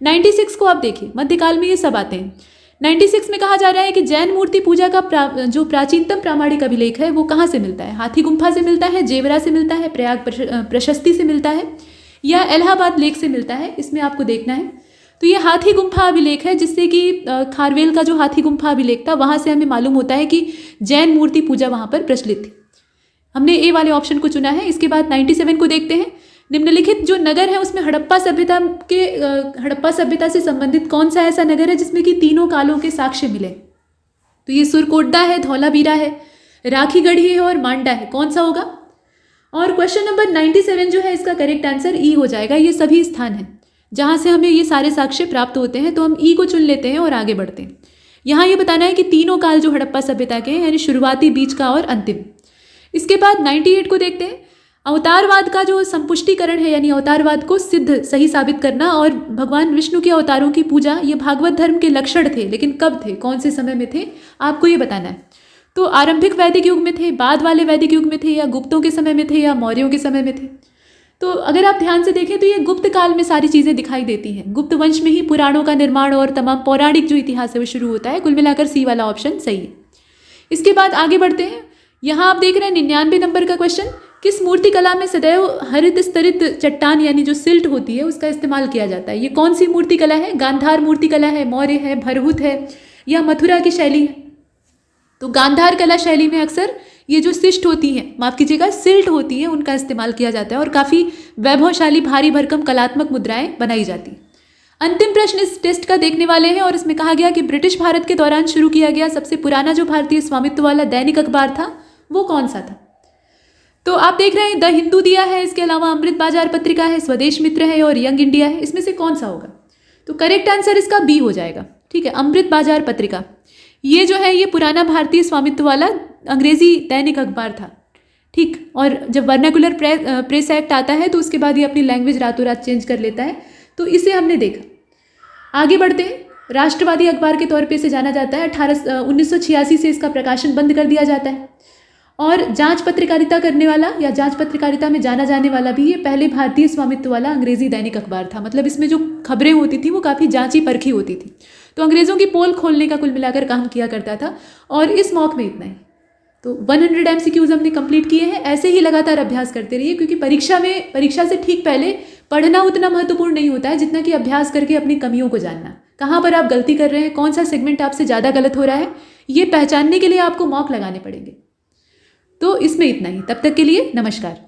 96 को आप देखिए, मध्यकाल में ये सब आते हैं। 96 में कहा जा रहा है कि जैन मूर्ति पूजा का जो प्राचीनतम प्रामाणिक अभिलेख है वो कहाँ से मिलता है। हाथी गुम्फा से मिलता है, जेवरा से मिलता है, प्रयाग प्रशस्ति से मिलता है, या इलाहाबाद लेख से मिलता है। इसमें आपको देखना है। तो ये हाथी गुम्फा अभिलेख है, जिससे कि खारवेल का जो हाथी गुम्फा अभिलेख था वहाँ से हमें मालूम होता है कि जैन मूर्ति पूजा वहाँ पर प्रचलित थी। हमने ए वाले ऑप्शन को चुना है। इसके बाद 97 को देखते हैं। निम्नलिखित जो नगर है उसमें हड़प्पा सभ्यता से संबंधित कौन सा ऐसा नगर है जिसमें कि तीनों कालों के साक्ष्य मिले। तो ये सुरकोटदा है, धौलावीरा है, राखीगढ़ी है और मांडा है। कौन सा होगा? और क्वेश्चन नंबर 97 जो है इसका करेक्ट आंसर ई हो जाएगा। ये सभी स्थान हैं जहाँ से हमें ये सारे साक्ष्य प्राप्त होते हैं। तो हम ई को चुन लेते हैं और आगे बढ़ते हैं। यहाँ ये बताना है कि तीनों काल जो हड़प्पा सभ्यता के हैं, यानी शुरुआती, बीच का और अंतिम। इसके बाद 98 को देखते हैं। अवतारवाद का जो संपुष्टिकरण है, यानी अवतारवाद को सिद्ध सही साबित करना और भगवान विष्णु के अवतारों की पूजा, ये भागवत धर्म के लक्षण थे, लेकिन कब थे, कौन से समय में थे, आपको ये बताना है। तो आरंभिक वैदिक युग में थे, बाद वाले वैदिक युग में थे, या गुप्तों के समय में थे, या मौर्यों के समय में थे। तो अगर आप ध्यान से देखें तो ये गुप्त काल में सारी चीज़ें दिखाई देती हैं। गुप्त वंश में ही पुराणों का निर्माण और तमाम पौराणिक जो इतिहास है वो शुरू होता है। कुल मिलाकर सी वाला ऑप्शन सही है। इसके बाद आगे बढ़ते हैं। यहाँ आप देख रहे हैं 99 नंबर का क्वेश्चन। किस मूर्ति कला में सदैव हरित स्तरित चट्टान यानी जो सिल्ट होती है उसका इस्तेमाल किया जाता है? ये कौन सी मूर्ति कला है? गांधार मूर्ति कला है, मौर्य है, भरहुत है, या मथुरा की शैली है? तो गांधार कला शैली में अक्सर ये जो सिल्ट होती हैं, माफ कीजिएगा, सिल्ट होती है, उनका इस्तेमाल किया जाता है और काफ़ी वैभवशाली, भारी भरकम कलात्मक मुद्राएं बनाई जाती हैं। अंतिम प्रश्न इस टेस्ट का देखने वाले हैं और इसमें कहा गया कि ब्रिटिश भारत के दौरान शुरू किया गया सबसे पुराना जो भारतीय स्वामित्व वाला दैनिक अखबार था वो कौन सा था? तो आप देख रहे हैं द हिंदू दिया है, इसके अलावा अमृत बाजार पत्रिका है, स्वदेश मित्र है और यंग इंडिया है। इसमें से कौन सा होगा? तो करेक्ट आंसर इसका बी हो जाएगा। ठीक है, अमृत बाजार पत्रिका ये जो है ये पुराना भारतीय स्वामित्व वाला अंग्रेजी दैनिक अखबार था। ठीक, और जब वर्नाकुलर प्रेस एक्ट आता है तो उसके बाद ये अपनी लैंग्वेज रातों रात चेंज कर लेता है। तो इसे हमने देखा। आगे बढ़ते हैं। राष्ट्रवादी अखबार के तौर पे इसे जाना जाता है। 1986 से इसका प्रकाशन बंद कर दिया जाता है। और जांच पत्रकारिता करने वाला या जांच पत्रकारिता में जाना जाने वाला भी ये पहले भारतीय स्वामित्व वाला अंग्रेजी दैनिक अखबार था। मतलब इसमें जो खबरें होती थी वो काफ़ी जांची परखी होती थी। तो अंग्रेज़ों की पोल खोलने का कुल मिलाकर काम किया करता था। और इस मॉक में इतना ही। तो 100 MCQs हमने कंप्लीट किए हैं। ऐसे ही लगातार अभ्यास करते रहिए, क्योंकि परीक्षा से ठीक पहले पढ़ना उतना महत्वपूर्ण नहीं होता है जितना कि अभ्यास करके अपनी कमियों को जानना, कहाँ पर आप गलती कर रहे हैं, कौन सा सेगमेंट आपसे ज़्यादा गलत हो रहा है, ये पहचानने के लिए आपको मॉक लगाने पड़ेंगे। तो इसमें इतना ही। तब तक के लिए नमस्कार।